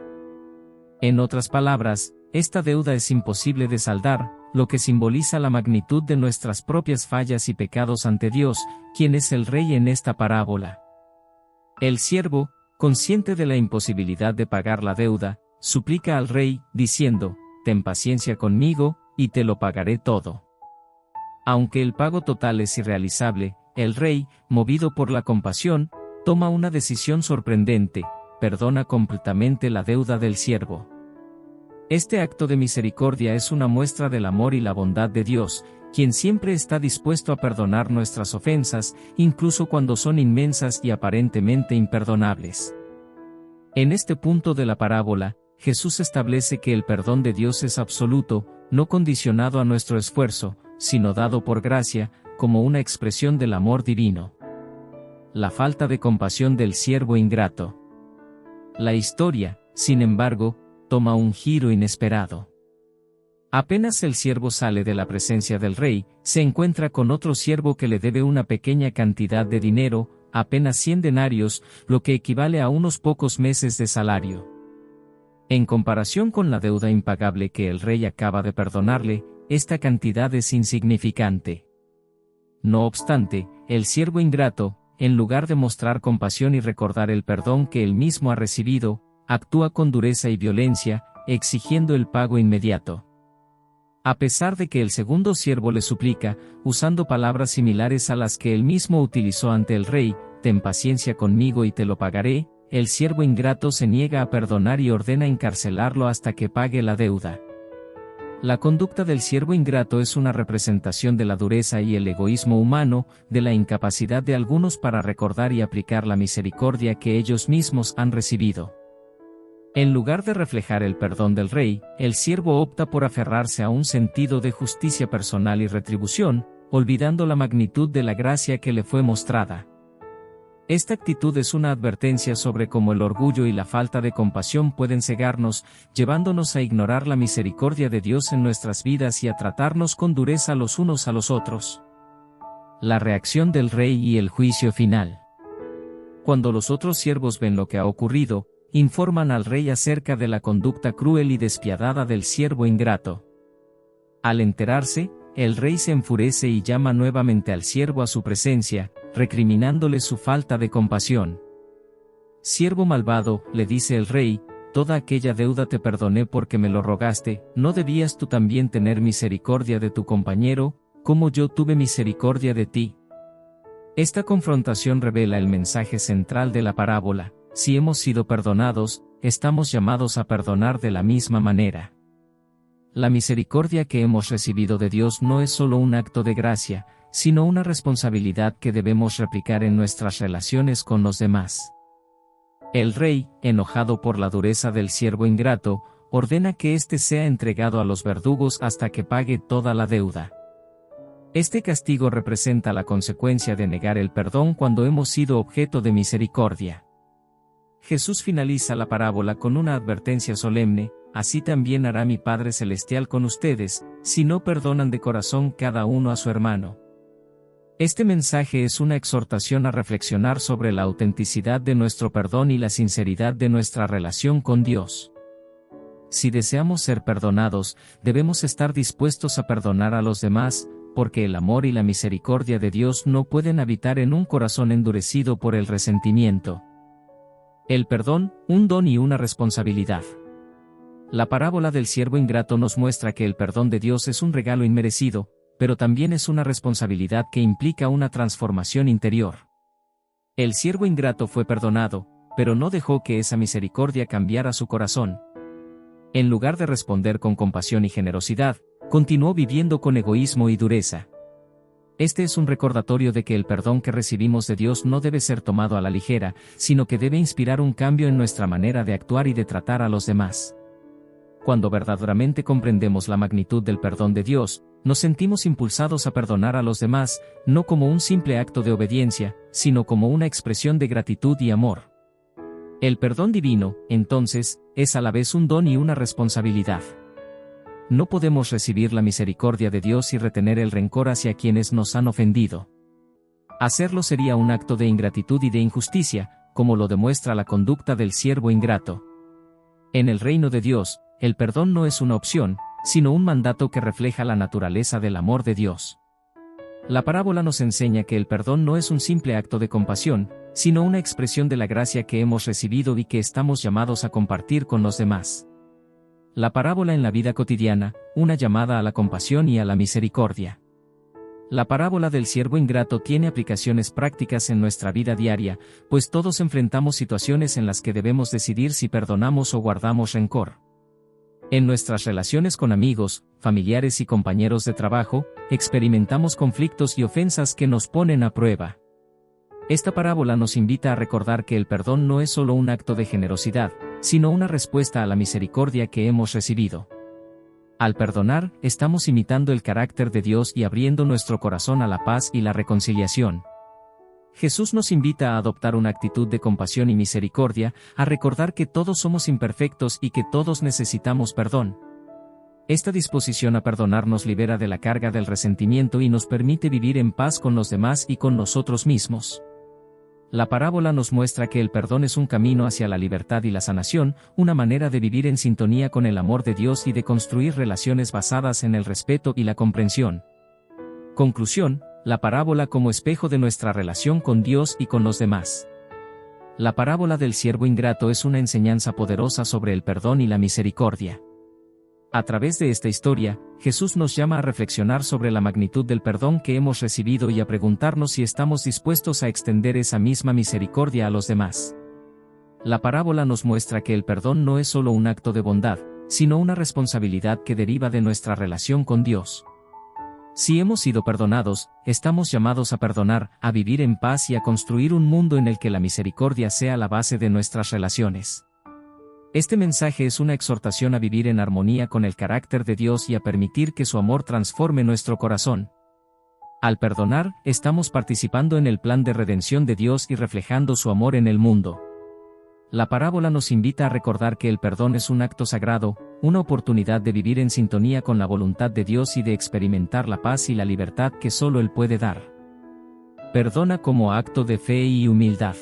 [SPEAKER 1] En otras palabras, esta deuda es imposible de saldar, lo que simboliza la magnitud de nuestras propias fallas y pecados ante Dios, quien es el rey en esta parábola. El siervo, consciente de la imposibilidad de pagar la deuda, suplica al rey, diciendo: ten paciencia conmigo, y te lo pagaré todo. Aunque el pago total es irrealizable, el rey, movido por la compasión, toma una decisión sorprendente: perdona completamente la deuda del siervo. Este acto de misericordia es una muestra del amor y la bondad de Dios, quien siempre está dispuesto a perdonar nuestras ofensas, incluso cuando son inmensas y aparentemente imperdonables. En este punto de la parábola, Jesús establece que el perdón de Dios es absoluto, no condicionado a nuestro esfuerzo, sino dado por gracia, como una expresión del amor divino. La falta de compasión del siervo ingrato. La historia, sin embargo, toma un giro inesperado. Apenas el siervo sale de la presencia del rey, se encuentra con otro siervo que le debe una pequeña cantidad de dinero, apenas 100 denarios, lo que equivale a unos pocos meses de salario. En comparación con la deuda impagable que el rey acaba de perdonarle, esta cantidad es insignificante. No obstante, el siervo ingrato, en lugar de mostrar compasión y recordar el perdón que él mismo ha recibido, actúa con dureza y violencia, exigiendo el pago inmediato. A pesar de que el segundo siervo le suplica, usando palabras similares a las que él mismo utilizó ante el rey, «Ten paciencia conmigo y te lo pagaré», el siervo ingrato se niega a perdonar y ordena encarcelarlo hasta que pague la deuda. La conducta del siervo ingrato es una representación de la dureza y el egoísmo humano, de la incapacidad de algunos para recordar y aplicar la misericordia que ellos mismos han recibido. En lugar de reflejar el perdón del rey, el siervo opta por aferrarse a un sentido de justicia personal y retribución, olvidando la magnitud de la gracia que le fue mostrada. Esta actitud es una advertencia sobre cómo el orgullo y la falta de compasión pueden cegarnos, llevándonos a ignorar la misericordia de Dios en nuestras vidas y a tratarnos con dureza los unos a los otros. La reacción del rey y el juicio final. Cuando los otros siervos ven lo que ha ocurrido, informan al rey acerca de la conducta cruel y despiadada del siervo ingrato. Al enterarse, el rey se enfurece y llama nuevamente al siervo a su presencia, recriminándole su falta de compasión. «Siervo malvado», le dice el rey, «toda aquella deuda te perdoné porque me lo rogaste, ¿no debías tú también tener misericordia de tu compañero, como yo tuve misericordia de ti?» Esta confrontación revela el mensaje central de la parábola: si hemos sido perdonados, estamos llamados a perdonar de la misma manera. La misericordia que hemos recibido de Dios no es solo un acto de gracia, sino una responsabilidad que debemos replicar en nuestras relaciones con los demás. El rey, enojado por la dureza del siervo ingrato, ordena que éste sea entregado a los verdugos hasta que pague toda la deuda. Este castigo representa la consecuencia de negar el perdón cuando hemos sido objeto de misericordia. Jesús finaliza la parábola con una advertencia solemne: «Así también hará mi Padre Celestial con ustedes, si no perdonan de corazón cada uno a su hermano». Este mensaje es una exhortación a reflexionar sobre la autenticidad de nuestro perdón y la sinceridad de nuestra relación con Dios. Si deseamos ser perdonados, debemos estar dispuestos a perdonar a los demás, porque el amor y la misericordia de Dios no pueden habitar en un corazón endurecido por el resentimiento. El perdón, un don y una responsabilidad. La parábola del siervo ingrato nos muestra que el perdón de Dios es un regalo inmerecido, pero también es una responsabilidad que implica una transformación interior. El siervo ingrato fue perdonado, pero no dejó que esa misericordia cambiara su corazón. En lugar de responder con compasión y generosidad, continuó viviendo con egoísmo y dureza. Este es un recordatorio de que el perdón que recibimos de Dios no debe ser tomado a la ligera, sino que debe inspirar un cambio en nuestra manera de actuar y de tratar a los demás. Cuando verdaderamente comprendemos la magnitud del perdón de Dios, nos sentimos impulsados a perdonar a los demás, no como un simple acto de obediencia, sino como una expresión de gratitud y amor. El perdón divino, entonces, es a la vez un don y una responsabilidad. No podemos recibir la misericordia de Dios y retener el rencor hacia quienes nos han ofendido. Hacerlo sería un acto de ingratitud y de injusticia, como lo demuestra la conducta del siervo ingrato. En el reino de Dios, el perdón no es una opción, sino un mandato que refleja la naturaleza del amor de Dios. La parábola nos enseña que el perdón no es un simple acto de compasión, sino una expresión de la gracia que hemos recibido y que estamos llamados a compartir con los demás. La parábola en la vida cotidiana, una llamada a la compasión y a la misericordia. La parábola del siervo ingrato tiene aplicaciones prácticas en nuestra vida diaria, pues todos enfrentamos situaciones en las que debemos decidir si perdonamos o guardamos rencor. En nuestras relaciones con amigos, familiares y compañeros de trabajo, experimentamos conflictos y ofensas que nos ponen a prueba. Esta parábola nos invita a recordar que el perdón no es solo un acto de generosidad, sino una respuesta a la misericordia que hemos recibido. Al perdonar, estamos imitando el carácter de Dios y abriendo nuestro corazón a la paz y la reconciliación. Jesús nos invita a adoptar una actitud de compasión y misericordia, a recordar que todos somos imperfectos y que todos necesitamos perdón. Esta disposición a perdonar nos libera de la carga del resentimiento y nos permite vivir en paz con los demás y con nosotros mismos. La parábola nos muestra que el perdón es un camino hacia la libertad y la sanación, una manera de vivir en sintonía con el amor de Dios y de construir relaciones basadas en el respeto y la comprensión. Conclusión: la parábola como espejo de nuestra relación con Dios y con los demás. La parábola del siervo ingrato es una enseñanza poderosa sobre el perdón y la misericordia. A través de esta historia, Jesús nos llama a reflexionar sobre la magnitud del perdón que hemos recibido y a preguntarnos si estamos dispuestos a extender esa misma misericordia a los demás. La parábola nos muestra que el perdón no es solo un acto de bondad, sino una responsabilidad que deriva de nuestra relación con Dios. Si hemos sido perdonados, estamos llamados a perdonar, a vivir en paz y a construir un mundo en el que la misericordia sea la base de nuestras relaciones. Este mensaje es una exhortación a vivir en armonía con el carácter de Dios y a permitir que su amor transforme nuestro corazón. Al perdonar, estamos participando en el plan de redención de Dios y reflejando su amor en el mundo. La parábola nos invita a recordar que el perdón es un acto sagrado, una oportunidad de vivir en sintonía con la voluntad de Dios y de experimentar la paz y la libertad que solo Él puede dar. Perdona como acto de fe y humildad.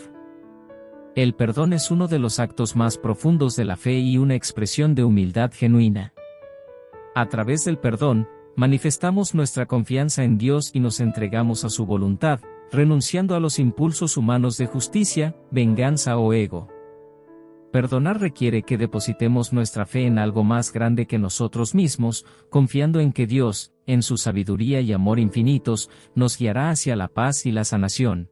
[SPEAKER 1] El perdón es uno de los actos más profundos de la fe y una expresión de humildad genuina. A través del perdón, manifestamos nuestra confianza en Dios y nos entregamos a su voluntad, renunciando a los impulsos humanos de justicia, venganza o ego. Perdonar requiere que depositemos nuestra fe en algo más grande que nosotros mismos, confiando en que Dios, en su sabiduría y amor infinitos, nos guiará hacia la paz y la sanación.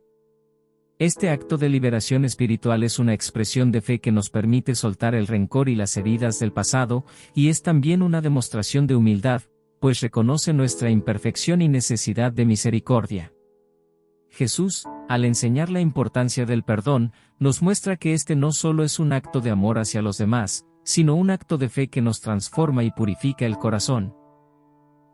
[SPEAKER 1] Este acto de liberación espiritual es una expresión de fe que nos permite soltar el rencor y las heridas del pasado, y es también una demostración de humildad, pues reconoce nuestra imperfección y necesidad de misericordia. Jesús, al enseñar la importancia del perdón, nos muestra que este no solo es un acto de amor hacia los demás, sino un acto de fe que nos transforma y purifica el corazón.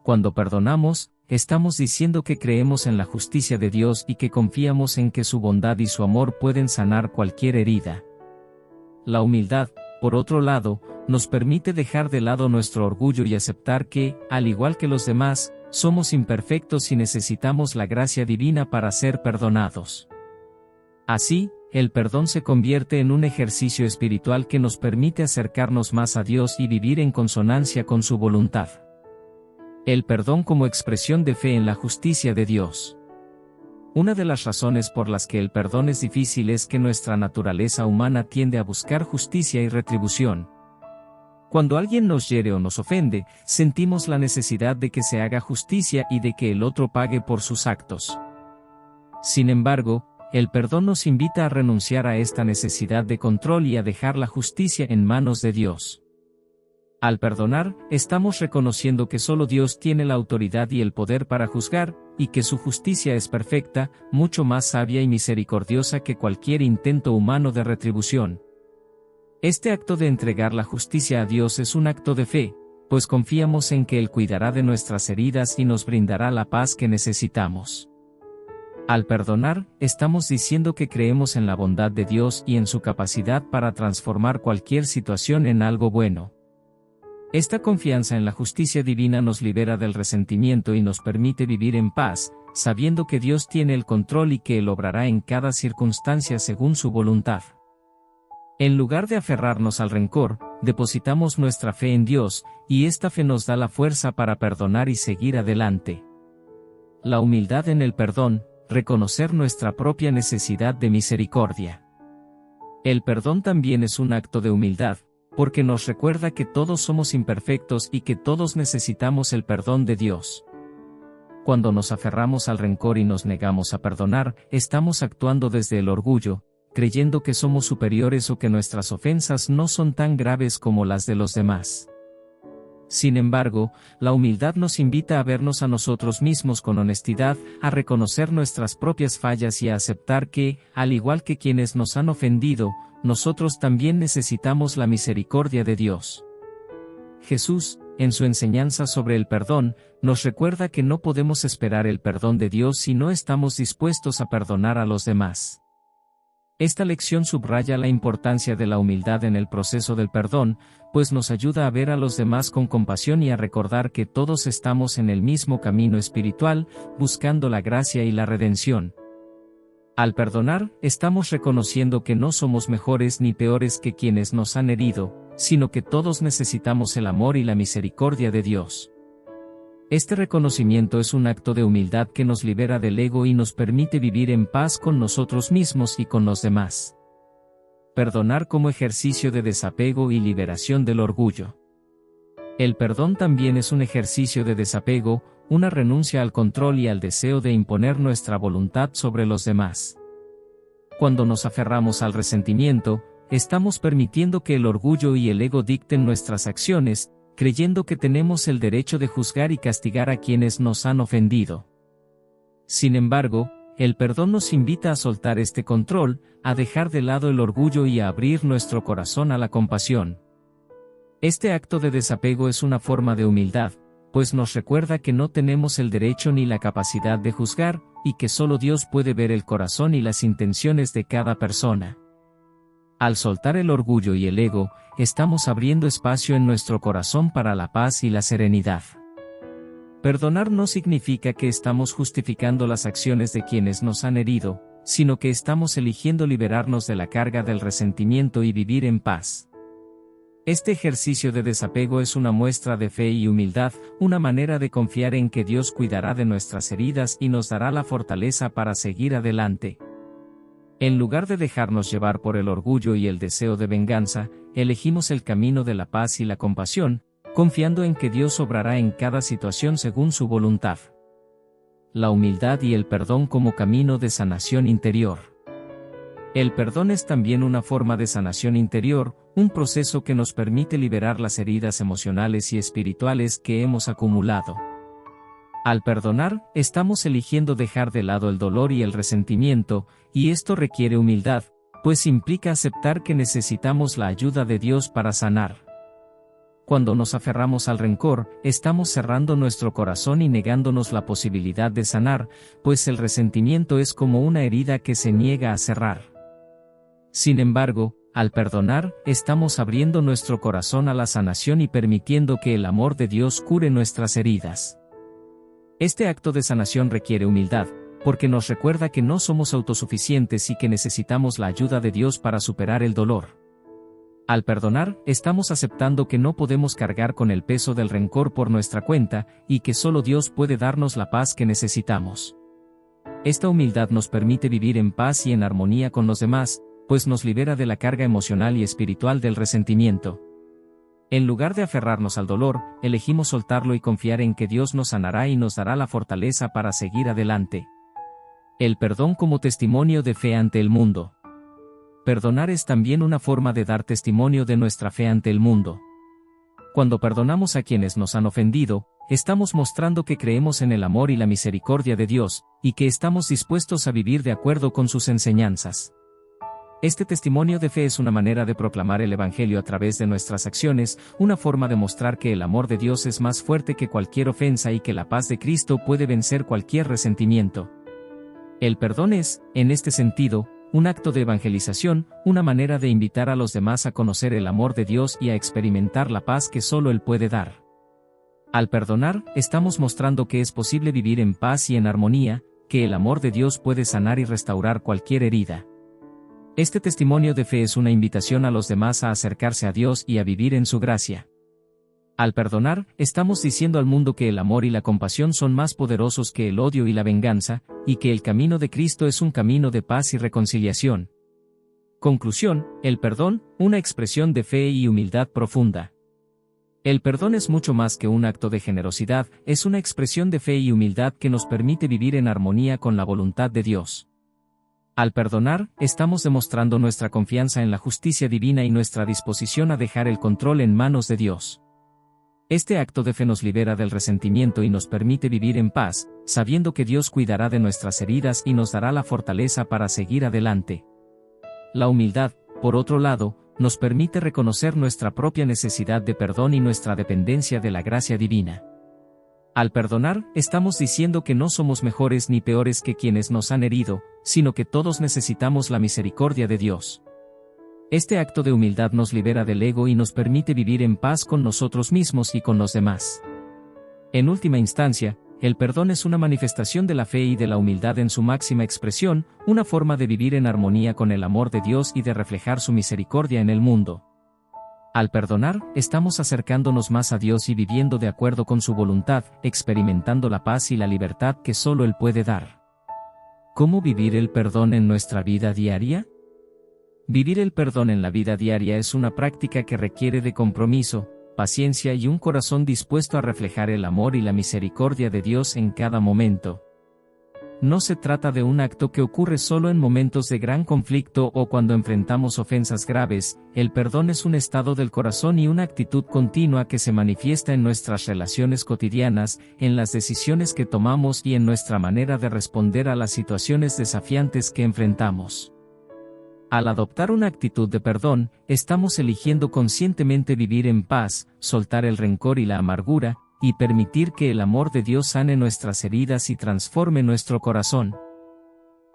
[SPEAKER 1] Cuando perdonamos, estamos diciendo que creemos en la justicia de Dios y que confiamos en que su bondad y su amor pueden sanar cualquier herida. La humildad, por otro lado, nos permite dejar de lado nuestro orgullo y aceptar que, al igual que los demás, somos imperfectos y necesitamos la gracia divina para ser perdonados. Así, el perdón se convierte en un ejercicio espiritual que nos permite acercarnos más a Dios y vivir en consonancia con su voluntad. El perdón como expresión de fe en la justicia de Dios. Una de las razones por las que el perdón es difícil es que nuestra naturaleza humana tiende a buscar justicia y retribución. Cuando alguien nos hiere o nos ofende, sentimos la necesidad de que se haga justicia y de que el otro pague por sus actos. Sin embargo, el perdón nos invita a renunciar a esta necesidad de control y a dejar la justicia en manos de Dios. Al perdonar, estamos reconociendo que solo Dios tiene la autoridad y el poder para juzgar, y que su justicia es perfecta, mucho más sabia y misericordiosa que cualquier intento humano de retribución. Este acto de entregar la justicia a Dios es un acto de fe, pues confiamos en que Él cuidará de nuestras heridas y nos brindará la paz que necesitamos. Al perdonar, estamos diciendo que creemos en la bondad de Dios y en su capacidad para transformar cualquier situación en algo bueno. Esta confianza en la justicia divina nos libera del resentimiento y nos permite vivir en paz, sabiendo que Dios tiene el control y que Él obrará en cada circunstancia según su voluntad. En lugar de aferrarnos al rencor, depositamos nuestra fe en Dios, y esta fe nos da la fuerza para perdonar y seguir adelante. La humildad en el perdón, reconocer nuestra propia necesidad de misericordia. El perdón también es un acto de humildad, porque nos recuerda que todos somos imperfectos y que todos necesitamos el perdón de Dios. Cuando nos aferramos al rencor y nos negamos a perdonar, estamos actuando desde el orgullo, creyendo que somos superiores o que nuestras ofensas no son tan graves como las de los demás. Sin embargo, la humildad nos invita a vernos a nosotros mismos con honestidad, a reconocer nuestras propias fallas y a aceptar que, al igual que quienes nos han ofendido, nosotros también necesitamos la misericordia de Dios. Jesús, en su enseñanza sobre el perdón, nos recuerda que no podemos esperar el perdón de Dios si no estamos dispuestos a perdonar a los demás. Esta lección subraya la importancia de la humildad en el proceso del perdón, pues nos ayuda a ver a los demás con compasión y a recordar que todos estamos en el mismo camino espiritual, buscando la gracia y la redención. Al perdonar, estamos reconociendo que no somos mejores ni peores que quienes nos han herido, sino que todos necesitamos el amor y la misericordia de Dios. Este reconocimiento es un acto de humildad que nos libera del ego y nos permite vivir en paz con nosotros mismos y con los demás. Perdonar como ejercicio de desapego y liberación del orgullo. El perdón también es un ejercicio de desapego, una renuncia al control y al deseo de imponer nuestra voluntad sobre los demás. Cuando nos aferramos al resentimiento, estamos permitiendo que el orgullo y el ego dicten nuestras acciones, creyendo que tenemos el derecho de juzgar y castigar a quienes nos han ofendido. Sin embargo, el perdón nos invita a soltar este control, a dejar de lado el orgullo y a abrir nuestro corazón a la compasión. Este acto de desapego es una forma de humildad, pues nos recuerda que no tenemos el derecho ni la capacidad de juzgar, y que solo Dios puede ver el corazón y las intenciones de cada persona. Al soltar el orgullo y el ego, estamos abriendo espacio en nuestro corazón para la paz y la serenidad. Perdonar no significa que estamos justificando las acciones de quienes nos han herido, sino que estamos eligiendo liberarnos de la carga del resentimiento y vivir en paz. Este ejercicio de desapego es una muestra de fe y humildad, una manera de confiar en que Dios cuidará de nuestras heridas y nos dará la fortaleza para seguir adelante. En lugar de dejarnos llevar por el orgullo y el deseo de venganza, elegimos el camino de la paz y la compasión, confiando en que Dios obrará en cada situación según su voluntad. La humildad y el perdón como camino de sanación interior. El perdón es también una forma de sanación interior, un proceso que nos permite liberar las heridas emocionales y espirituales que hemos acumulado. Al perdonar, estamos eligiendo dejar de lado el dolor y el resentimiento, y esto requiere humildad, pues implica aceptar que necesitamos la ayuda de Dios para sanar. Cuando nos aferramos al rencor, estamos cerrando nuestro corazón y negándonos la posibilidad de sanar, pues el resentimiento es como una herida que se niega a cerrar. Sin embargo, al perdonar, estamos abriendo nuestro corazón a la sanación y permitiendo que el amor de Dios cure nuestras heridas. Este acto de sanación requiere humildad, porque nos recuerda que no somos autosuficientes y que necesitamos la ayuda de Dios para superar el dolor. Al perdonar, estamos aceptando que no podemos cargar con el peso del rencor por nuestra cuenta, y que solo Dios puede darnos la paz que necesitamos. Esta humildad nos permite vivir en paz y en armonía con los demás, pues nos libera de la carga emocional y espiritual del resentimiento. En lugar de aferrarnos al dolor, elegimos soltarlo y confiar en que Dios nos sanará y nos dará la fortaleza para seguir adelante. El perdón como testimonio de fe ante el mundo. Perdonar es también una forma de dar testimonio de nuestra fe ante el mundo. Cuando perdonamos a quienes nos han ofendido, estamos mostrando que creemos en el amor y la misericordia de Dios, y que estamos dispuestos a vivir de acuerdo con sus enseñanzas. Este testimonio de fe es una manera de proclamar el Evangelio a través de nuestras acciones, una forma de mostrar que el amor de Dios es más fuerte que cualquier ofensa y que la paz de Cristo puede vencer cualquier resentimiento. El perdón es, en este sentido, un acto de evangelización, una manera de invitar a los demás a conocer el amor de Dios y a experimentar la paz que solo Él puede dar. Al perdonar, estamos mostrando que es posible vivir en paz y en armonía, que el amor de Dios puede sanar y restaurar cualquier herida. Este testimonio de fe es una invitación a los demás a acercarse a Dios y a vivir en su gracia. Al perdonar, estamos diciendo al mundo que el amor y la compasión son más poderosos que el odio y la venganza, y que el camino de Cristo es un camino de paz y reconciliación. Conclusión, el perdón, una expresión de fe y humildad profunda. El perdón es mucho más que un acto de generosidad, es una expresión de fe y humildad que nos permite vivir en armonía con la voluntad de Dios. Al perdonar, estamos demostrando nuestra confianza en la justicia divina y nuestra disposición a dejar el control en manos de Dios. Este acto de fe nos libera del resentimiento y nos permite vivir en paz, sabiendo que Dios cuidará de nuestras heridas y nos dará la fortaleza para seguir adelante. La humildad, por otro lado, nos permite reconocer nuestra propia necesidad de perdón y nuestra dependencia de la gracia divina. Al perdonar, estamos diciendo que no somos mejores ni peores que quienes nos han herido, sino que todos necesitamos la misericordia de Dios. Este acto de humildad nos libera del ego y nos permite vivir en paz con nosotros mismos y con los demás. En última instancia, el perdón es una manifestación de la fe y de la humildad en su máxima expresión, una forma de vivir en armonía con el amor de Dios y de reflejar su misericordia en el mundo. Al perdonar, estamos acercándonos más a Dios y viviendo de acuerdo con su voluntad, experimentando la paz y la libertad que solo Él puede dar. ¿Cómo vivir el perdón en nuestra vida diaria? Vivir el perdón en la vida diaria es una práctica que requiere de compromiso, paciencia y un corazón dispuesto a reflejar el amor y la misericordia de Dios en cada momento. No se trata de un acto que ocurre solo en momentos de gran conflicto o cuando enfrentamos ofensas graves. El perdón es un estado del corazón y una actitud continua que se manifiesta en nuestras relaciones cotidianas, en las decisiones que tomamos y en nuestra manera de responder a las situaciones desafiantes que enfrentamos. Al adoptar una actitud de perdón, estamos eligiendo conscientemente vivir en paz, soltar el rencor y la amargura, y permitir que el amor de Dios sane nuestras heridas y transforme nuestro corazón.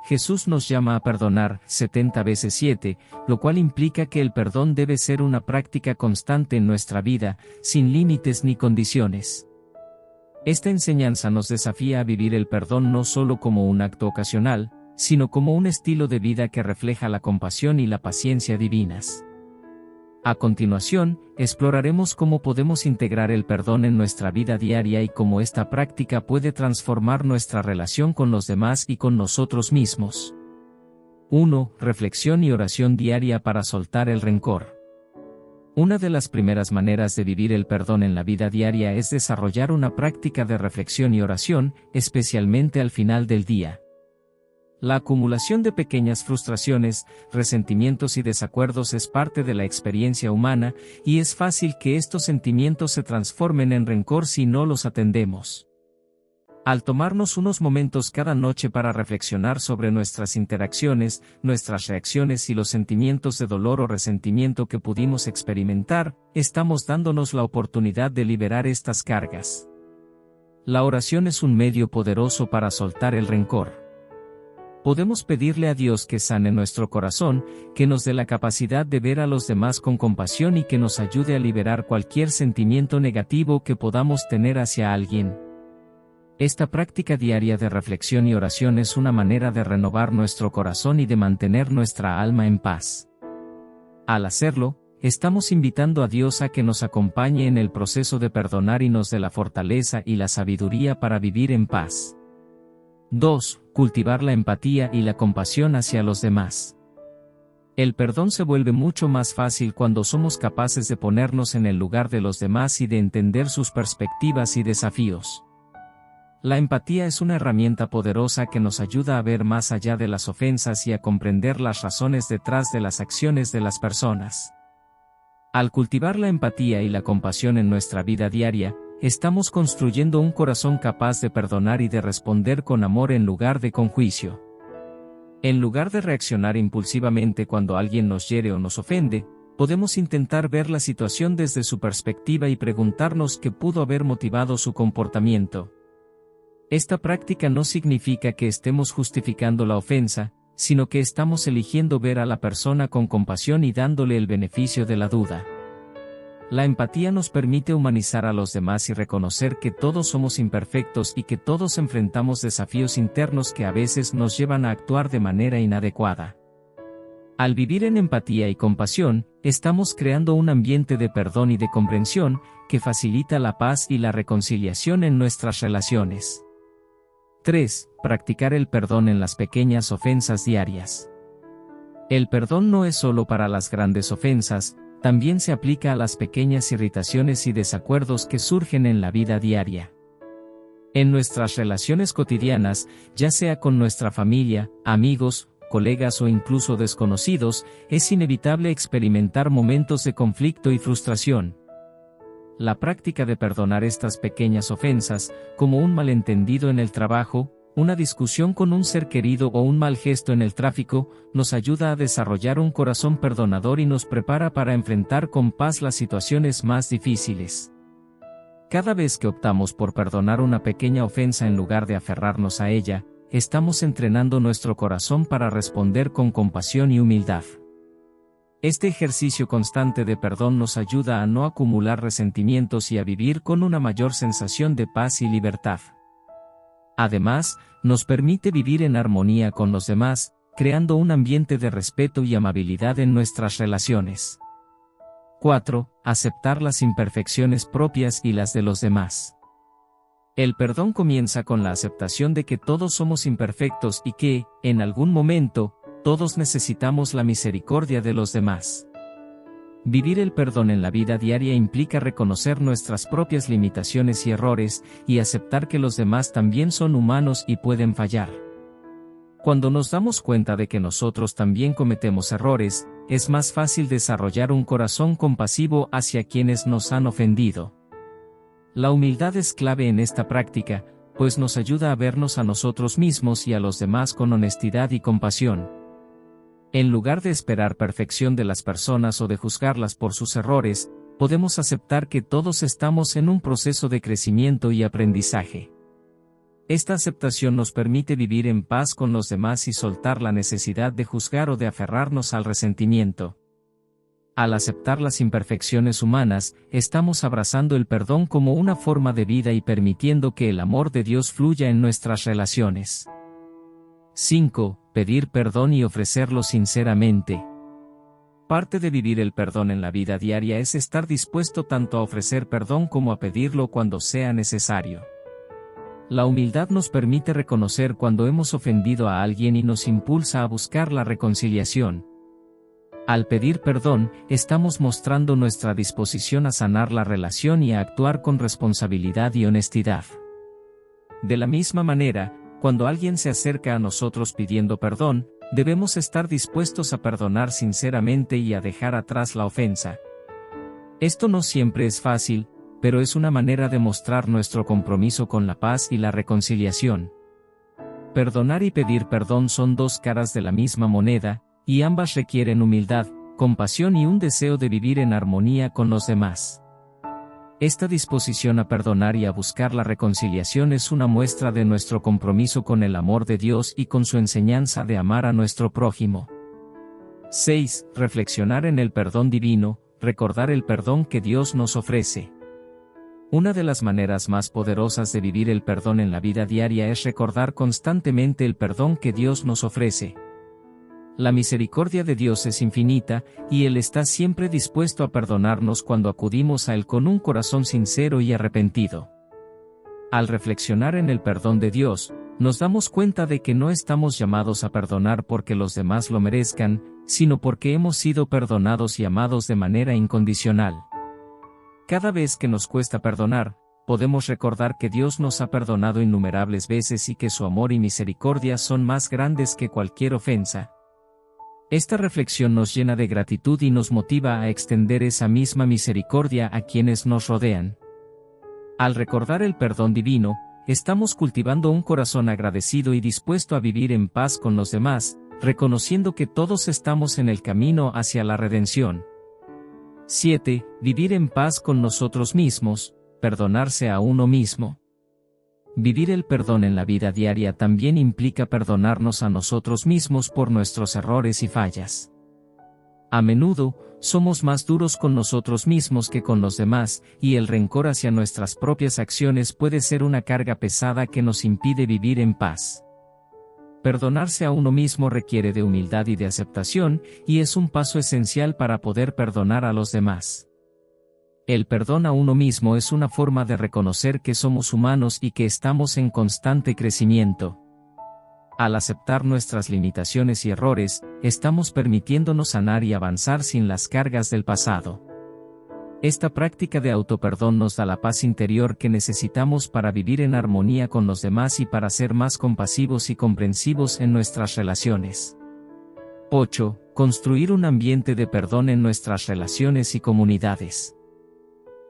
[SPEAKER 1] Jesús nos llama a perdonar 70 veces 7, lo cual implica que el perdón debe ser una práctica constante en nuestra vida, sin límites ni condiciones. Esta enseñanza nos desafía a vivir el perdón no solo como un acto ocasional, sino como un estilo de vida que refleja la compasión y la paciencia divinas. A continuación, exploraremos cómo podemos integrar el perdón en nuestra vida diaria y cómo esta práctica puede transformar nuestra relación con los demás y con nosotros mismos. 1. Reflexión y oración diaria para soltar el rencor. Una de las primeras maneras de vivir el perdón en la vida diaria es desarrollar una práctica de reflexión y oración, especialmente al final del día. La acumulación de pequeñas frustraciones, resentimientos y desacuerdos es parte de la experiencia humana, y es fácil que estos sentimientos se transformen en rencor si no los atendemos. Al tomarnos unos momentos cada noche para reflexionar sobre nuestras interacciones, nuestras reacciones y los sentimientos de dolor o resentimiento que pudimos experimentar, estamos dándonos la oportunidad de liberar estas cargas. La oración es un medio poderoso para soltar el rencor. Podemos pedirle a Dios que sane nuestro corazón, que nos dé la capacidad de ver a los demás con compasión y que nos ayude a liberar cualquier sentimiento negativo que podamos tener hacia alguien. Esta práctica diaria de reflexión y oración es una manera de renovar nuestro corazón y de mantener nuestra alma en paz. Al hacerlo, estamos invitando a Dios a que nos acompañe en el proceso de perdonar y nos dé la fortaleza y la sabiduría para vivir en paz. 2. Cultivar la empatía y la compasión hacia los demás. El perdón se vuelve mucho más fácil cuando somos capaces de ponernos en el lugar de los demás y de entender sus perspectivas y desafíos. La empatía es una herramienta poderosa que nos ayuda a ver más allá de las ofensas y a comprender las razones detrás de las acciones de las personas. Al cultivar la empatía y la compasión en nuestra vida diaria, estamos construyendo un corazón capaz de perdonar y de responder con amor en lugar de con juicio. En lugar de reaccionar impulsivamente cuando alguien nos hiere o nos ofende, podemos intentar ver la situación desde su perspectiva y preguntarnos qué pudo haber motivado su comportamiento. Esta práctica no significa que estemos justificando la ofensa, sino que estamos eligiendo ver a la persona con compasión y dándole el beneficio de la duda. La empatía nos permite humanizar a los demás y reconocer que todos somos imperfectos y que todos enfrentamos desafíos internos que a veces nos llevan a actuar de manera inadecuada. Al vivir en empatía y compasión, estamos creando un ambiente de perdón y de comprensión, que facilita la paz y la reconciliación en nuestras relaciones. 3. Practicar el perdón en las pequeñas ofensas diarias. El perdón no es solo para las grandes ofensas, también se aplica a las pequeñas irritaciones y desacuerdos que surgen en la vida diaria. En nuestras relaciones cotidianas, ya sea con nuestra familia, amigos, colegas o incluso desconocidos, es inevitable experimentar momentos de conflicto y frustración. La práctica de perdonar estas pequeñas ofensas, como un malentendido en el trabajo, una discusión con un ser querido o un mal gesto en el tráfico, nos ayuda a desarrollar un corazón perdonador y nos prepara para enfrentar con paz las situaciones más difíciles. Cada vez que optamos por perdonar una pequeña ofensa en lugar de aferrarnos a ella, estamos entrenando nuestro corazón para responder con compasión y humildad. Este ejercicio constante de perdón nos ayuda a no acumular resentimientos y a vivir con una mayor sensación de paz y libertad. Además, nos permite vivir en armonía con los demás, creando un ambiente de respeto y amabilidad en nuestras relaciones. 4. Aceptar las imperfecciones propias y las de los demás. El perdón comienza con la aceptación de que todos somos imperfectos y que, en algún momento, todos necesitamos la misericordia de los demás. Vivir el perdón en la vida diaria implica reconocer nuestras propias limitaciones y errores, y aceptar que los demás también son humanos y pueden fallar. Cuando nos damos cuenta de que nosotros también cometemos errores, es más fácil desarrollar un corazón compasivo hacia quienes nos han ofendido. La humildad es clave en esta práctica, pues nos ayuda a vernos a nosotros mismos y a los demás con honestidad y compasión. En lugar de esperar perfección de las personas o de juzgarlas por sus errores, podemos aceptar que todos estamos en un proceso de crecimiento y aprendizaje. Esta aceptación nos permite vivir en paz con los demás y soltar la necesidad de juzgar o de aferrarnos al resentimiento. Al aceptar las imperfecciones humanas, estamos abrazando el perdón como una forma de vida y permitiendo que el amor de Dios fluya en nuestras relaciones. 5. Pedir perdón y ofrecerlo sinceramente. Parte de vivir el perdón en la vida diaria es estar dispuesto tanto a ofrecer perdón como a pedirlo cuando sea necesario. La humildad nos permite reconocer cuando hemos ofendido a alguien y nos impulsa a buscar la reconciliación. Al pedir perdón, estamos mostrando nuestra disposición a sanar la relación y a actuar con responsabilidad y honestidad. De la misma manera, cuando alguien se acerca a nosotros pidiendo perdón, debemos estar dispuestos a perdonar sinceramente y a dejar atrás la ofensa. Esto no siempre es fácil, pero es una manera de mostrar nuestro compromiso con la paz y la reconciliación. Perdonar y pedir perdón son dos caras de la misma moneda, y ambas requieren humildad, compasión y un deseo de vivir en armonía con los demás. Esta disposición a perdonar y a buscar la reconciliación es una muestra de nuestro compromiso con el amor de Dios y con su enseñanza de amar a nuestro prójimo. 6. Reflexionar en el perdón divino, recordar el perdón que Dios nos ofrece. Una de las maneras más poderosas de vivir el perdón en la vida diaria es recordar constantemente el perdón que Dios nos ofrece. La misericordia de Dios es infinita, y Él está siempre dispuesto a perdonarnos cuando acudimos a Él con un corazón sincero y arrepentido. Al reflexionar en el perdón de Dios, nos damos cuenta de que no estamos llamados a perdonar porque los demás lo merezcan, sino porque hemos sido perdonados y amados de manera incondicional. Cada vez que nos cuesta perdonar, podemos recordar que Dios nos ha perdonado innumerables veces y que su amor y misericordia son más grandes que cualquier ofensa. Esta reflexión nos llena de gratitud y nos motiva a extender esa misma misericordia a quienes nos rodean. Al recordar el perdón divino, estamos cultivando un corazón agradecido y dispuesto a vivir en paz con los demás, reconociendo que todos estamos en el camino hacia la redención. 7. Vivir en paz con nosotros mismos, perdonarse a uno mismo. Vivir el perdón en la vida diaria también implica perdonarnos a nosotros mismos por nuestros errores y fallas. A menudo, somos más duros con nosotros mismos que con los demás, y el rencor hacia nuestras propias acciones puede ser una carga pesada que nos impide vivir en paz. Perdonarse a uno mismo requiere de humildad y de aceptación, y es un paso esencial para poder perdonar a los demás. El perdón a uno mismo es una forma de reconocer que somos humanos y que estamos en constante crecimiento. Al aceptar nuestras limitaciones y errores, estamos permitiéndonos sanar y avanzar sin las cargas del pasado. Esta práctica de autoperdón nos da la paz interior que necesitamos para vivir en armonía con los demás y para ser más compasivos y comprensivos en nuestras relaciones. 8. Construir un ambiente de perdón en nuestras relaciones y comunidades.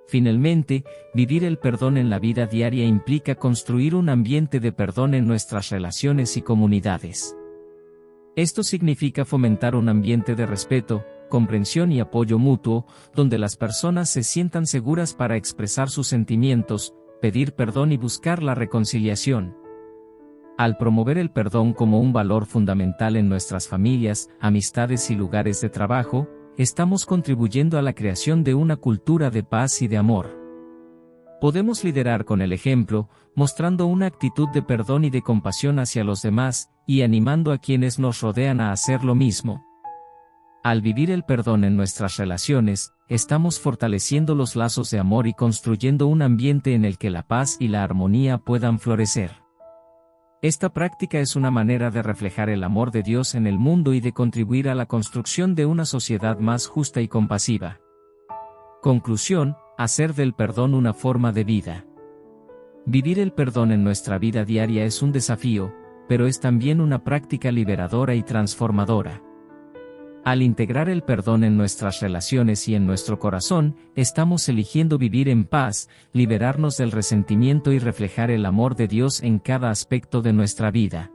[SPEAKER 1] Finalmente, vivir el perdón en la vida diaria implica construir un ambiente de perdón en nuestras relaciones y comunidades. Esto significa fomentar un ambiente de respeto, comprensión y apoyo mutuo, donde las personas se sientan seguras para expresar sus sentimientos, pedir perdón y buscar la reconciliación. Al promover el perdón como un valor fundamental en nuestras familias, amistades y lugares de trabajo, estamos contribuyendo a la creación de una cultura de paz y de amor. Podemos liderar con el ejemplo, mostrando una actitud de perdón y de compasión hacia los demás, y animando a quienes nos rodean a hacer lo mismo. Al vivir el perdón en nuestras relaciones, estamos fortaleciendo los lazos de amor y construyendo un ambiente en el que la paz y la armonía puedan florecer. Esta práctica es una manera de reflejar el amor de Dios en el mundo y de contribuir a la construcción de una sociedad más justa y compasiva. Conclusión: hacer del perdón una forma de vida. Vivir el perdón en nuestra vida diaria es un desafío, pero es también una práctica liberadora y transformadora. Al integrar el perdón en nuestras relaciones y en nuestro corazón, estamos eligiendo vivir en paz, liberarnos del resentimiento y reflejar el amor de Dios en cada aspecto de nuestra vida.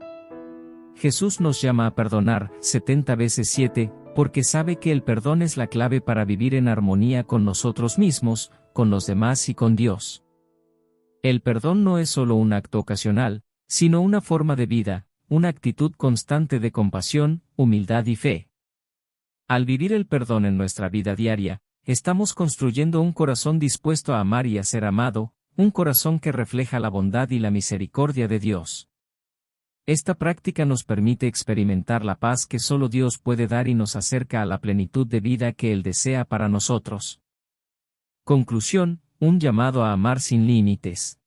[SPEAKER 1] Jesús nos llama a perdonar 70 veces 7, porque sabe que el perdón es la clave para vivir en armonía con nosotros mismos, con los demás y con Dios. El perdón no es solo un acto ocasional, sino una forma de vida, una actitud constante de compasión, humildad y fe. Al vivir el perdón en nuestra vida diaria, estamos construyendo un corazón dispuesto a amar y a ser amado, un corazón que refleja la bondad y la misericordia de Dios. Esta práctica nos permite experimentar la paz que solo Dios puede dar y nos acerca a la plenitud de vida que Él desea para nosotros. Conclusión: un llamado a amar sin límites.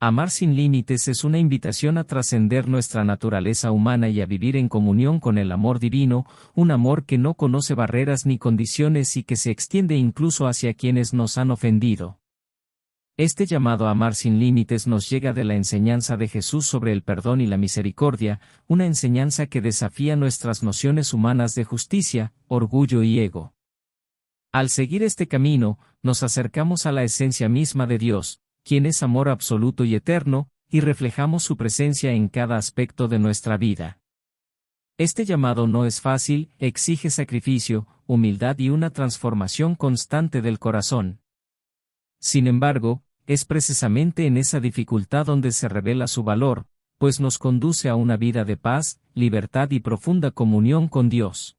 [SPEAKER 1] Amar sin límites es una invitación a trascender nuestra naturaleza humana y a vivir en comunión con el amor divino, un amor que no conoce barreras ni condiciones y que se extiende incluso hacia quienes nos han ofendido. Este llamado a amar sin límites nos llega de la enseñanza de Jesús sobre el perdón y la misericordia, una enseñanza que desafía nuestras nociones humanas de justicia, orgullo y ego. Al seguir este camino, nos acercamos a la esencia misma de Dios, quien es amor absoluto y eterno, y reflejamos su presencia en cada aspecto de nuestra vida. Este llamado no es fácil, exige sacrificio, humildad y una transformación constante del corazón. Sin embargo, es precisamente en esa dificultad donde se revela su valor, pues nos conduce a una vida de paz, libertad y profunda comunión con Dios.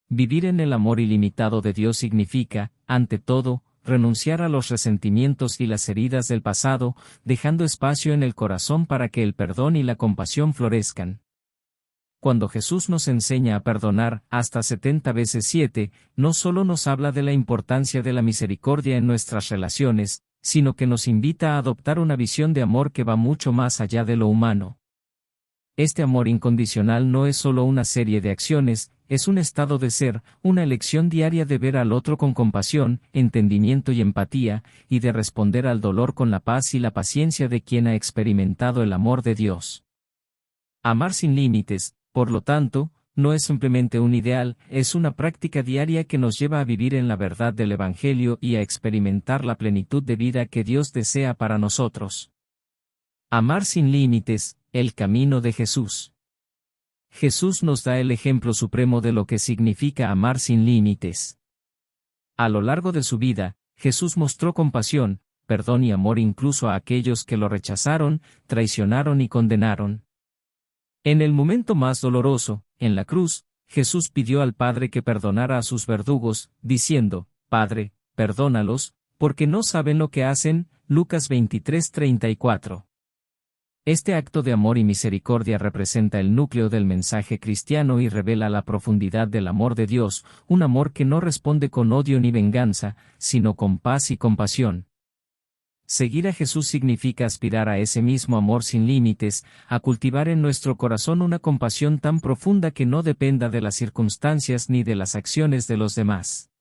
[SPEAKER 1] Vivir en el amor ilimitado de Dios significa, ante todo, renunciar a los resentimientos y las heridas del pasado, dejando espacio en el corazón para que el perdón y la compasión florezcan. Cuando Jesús nos enseña a perdonar hasta 70 veces 7, no solo nos habla de la importancia de la misericordia en nuestras relaciones, sino que nos invita a adoptar una visión de amor que va mucho más allá de lo humano. Este amor incondicional no es solo una serie de acciones, es un estado de ser, una elección diaria de ver al otro con compasión, entendimiento y empatía, y de responder al dolor con la paz y la paciencia de quien ha experimentado el amor de Dios. Amar sin límites, por lo tanto, no es simplemente un ideal, es una práctica diaria que nos lleva a vivir en la verdad del Evangelio y a experimentar la plenitud de vida que Dios desea para nosotros. Amar sin límites, el camino de Jesús. Jesús nos da el ejemplo supremo de lo que significa amar sin límites. A lo largo de su vida, Jesús mostró compasión, perdón y amor incluso a aquellos que lo rechazaron, traicionaron y condenaron. En el momento más doloroso, en la cruz, Jesús pidió al Padre que perdonara a sus verdugos, diciendo: Padre, perdónalos, porque no saben lo que hacen. Lucas 23:34. Este acto de amor y misericordia representa el núcleo del mensaje cristiano y revela la profundidad del amor de Dios, un amor que no responde con odio ni venganza, sino con paz y compasión. Seguir a Jesús significa aspirar a ese mismo amor sin límites, a cultivar en nuestro corazón una compasión tan profunda que no dependa de las circunstancias ni de las acciones de los demás.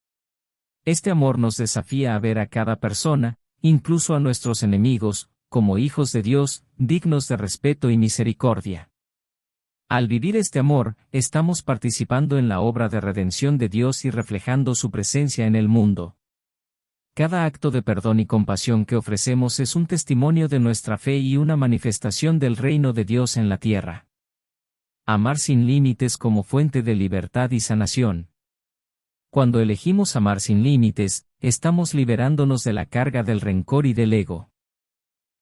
[SPEAKER 1] Este amor nos desafía a ver a cada persona, incluso a nuestros enemigos, como hijos de Dios, dignos de respeto y misericordia. Al vivir este amor, estamos participando en la obra de redención de Dios y reflejando su presencia en el mundo. Cada acto de perdón y compasión que ofrecemos es un testimonio de nuestra fe y una manifestación del reino de Dios en la tierra. Amar sin límites como fuente de libertad y sanación. Cuando elegimos amar sin límites, estamos liberándonos de la carga del rencor y del ego.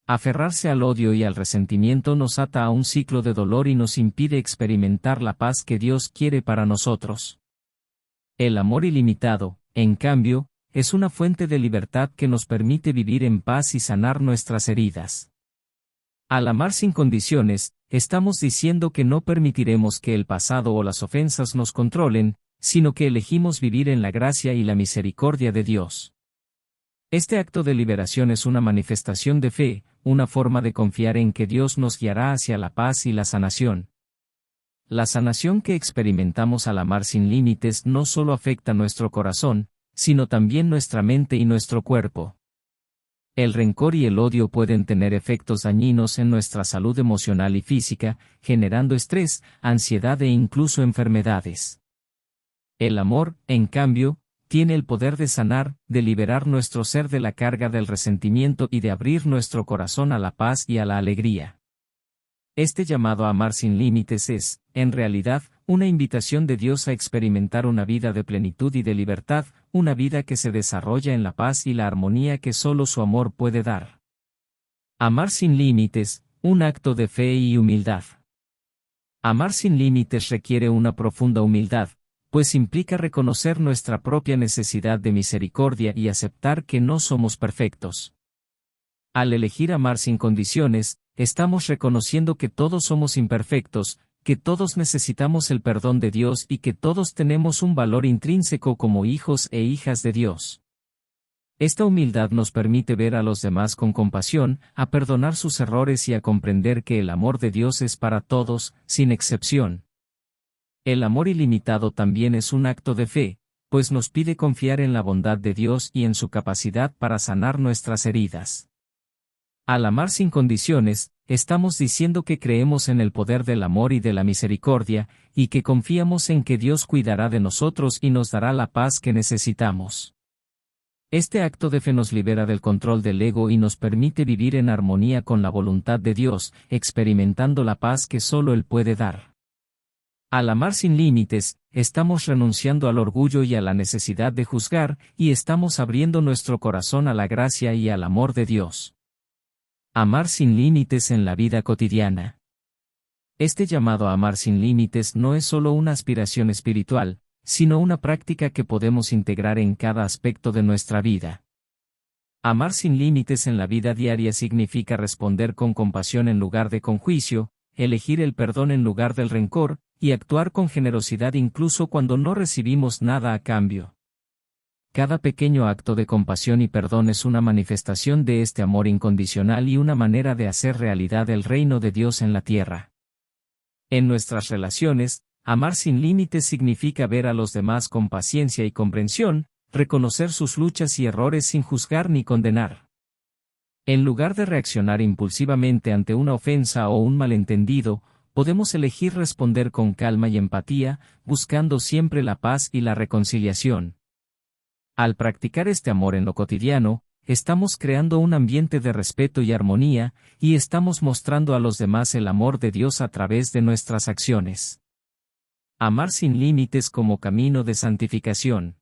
[SPEAKER 1] Aferrarse al odio y al resentimiento nos ata a un ciclo de dolor y nos impide experimentar la paz que Dios quiere para nosotros. El amor ilimitado, en cambio, es una fuente de libertad que nos permite vivir en paz y sanar nuestras heridas. Al amar sin condiciones, estamos diciendo que no permitiremos que el pasado o las ofensas nos controlen, sino que elegimos vivir en la gracia y la misericordia de Dios. Este acto de liberación es una manifestación de fe, una forma de confiar en que Dios nos guiará hacia la paz y la sanación. La sanación que experimentamos al amar sin límites no solo afecta nuestro corazón, sino también nuestra mente y nuestro cuerpo. El rencor y el odio pueden tener efectos dañinos en nuestra salud emocional y física, generando estrés, ansiedad e incluso enfermedades. El amor, en cambio, tiene el poder de sanar, de liberar nuestro ser de la carga del resentimiento y de abrir nuestro corazón a la paz y a la alegría. Este llamado a amar sin límites es, en realidad, una invitación de Dios a experimentar una vida de plenitud y de libertad, una vida que se desarrolla en la paz y la armonía que solo su amor puede dar. Amar sin límites, un acto de fe y humildad. Amar sin límites requiere una profunda humildad, pues implica reconocer nuestra propia necesidad de misericordia y aceptar que no somos perfectos. Al elegir amar sin condiciones, estamos reconociendo que todos somos imperfectos, que todos necesitamos el perdón de Dios y que todos tenemos un valor intrínseco como hijos e hijas de Dios. Esta humildad nos permite ver a los demás con compasión, a perdonar sus errores y a comprender que el amor de Dios es para todos, sin excepción. El amor ilimitado también es un acto de fe, pues nos pide confiar en la bondad de Dios y en su capacidad para sanar nuestras heridas. Al amar sin condiciones, estamos diciendo que creemos en el poder del amor y de la misericordia, y que confiamos en que Dios cuidará de nosotros y nos dará la paz que necesitamos. Este acto de fe nos libera del control del ego y nos permite vivir en armonía con la voluntad de Dios, experimentando la paz que solo Él puede dar. Al amar sin límites, estamos renunciando al orgullo y a la necesidad de juzgar, y estamos abriendo nuestro corazón a la gracia y al amor de Dios. Amar sin límites en la vida cotidiana. Este llamado a amar sin límites no es solo una aspiración espiritual, sino una práctica que podemos integrar en cada aspecto de nuestra vida. Amar sin límites en la vida diaria significa responder con compasión en lugar de con juicio, elegir el perdón en lugar del rencor, y actuar con generosidad incluso cuando no recibimos nada a cambio. Cada pequeño acto de compasión y perdón es una manifestación de este amor incondicional y una manera de hacer realidad el reino de Dios en la tierra. En nuestras relaciones, amar sin límites significa ver a los demás con paciencia y comprensión, reconocer sus luchas y errores sin juzgar ni condenar. En lugar de reaccionar impulsivamente ante una ofensa o un malentendido, podemos elegir responder con calma y empatía, buscando siempre la paz y la reconciliación. Al practicar este amor en lo cotidiano, estamos creando un ambiente de respeto y armonía, y estamos mostrando a los demás el amor de Dios a través de nuestras acciones. Amar sin límites como camino de santificación.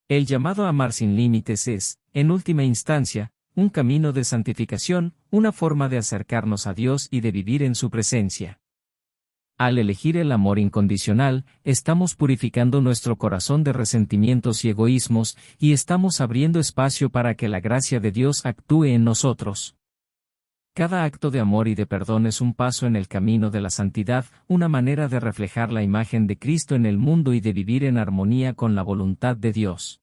[SPEAKER 1] El llamado a amar sin límites es, en última instancia, un camino de santificación, una forma de acercarnos a Dios y de vivir en su presencia. Al elegir el amor incondicional, estamos purificando nuestro corazón de resentimientos y egoísmos, y estamos abriendo espacio para que la gracia de Dios actúe en nosotros. Cada acto de amor y de perdón es un paso en el camino de la santidad, una manera de reflejar la imagen de Cristo en el mundo y de vivir en armonía con la voluntad de Dios.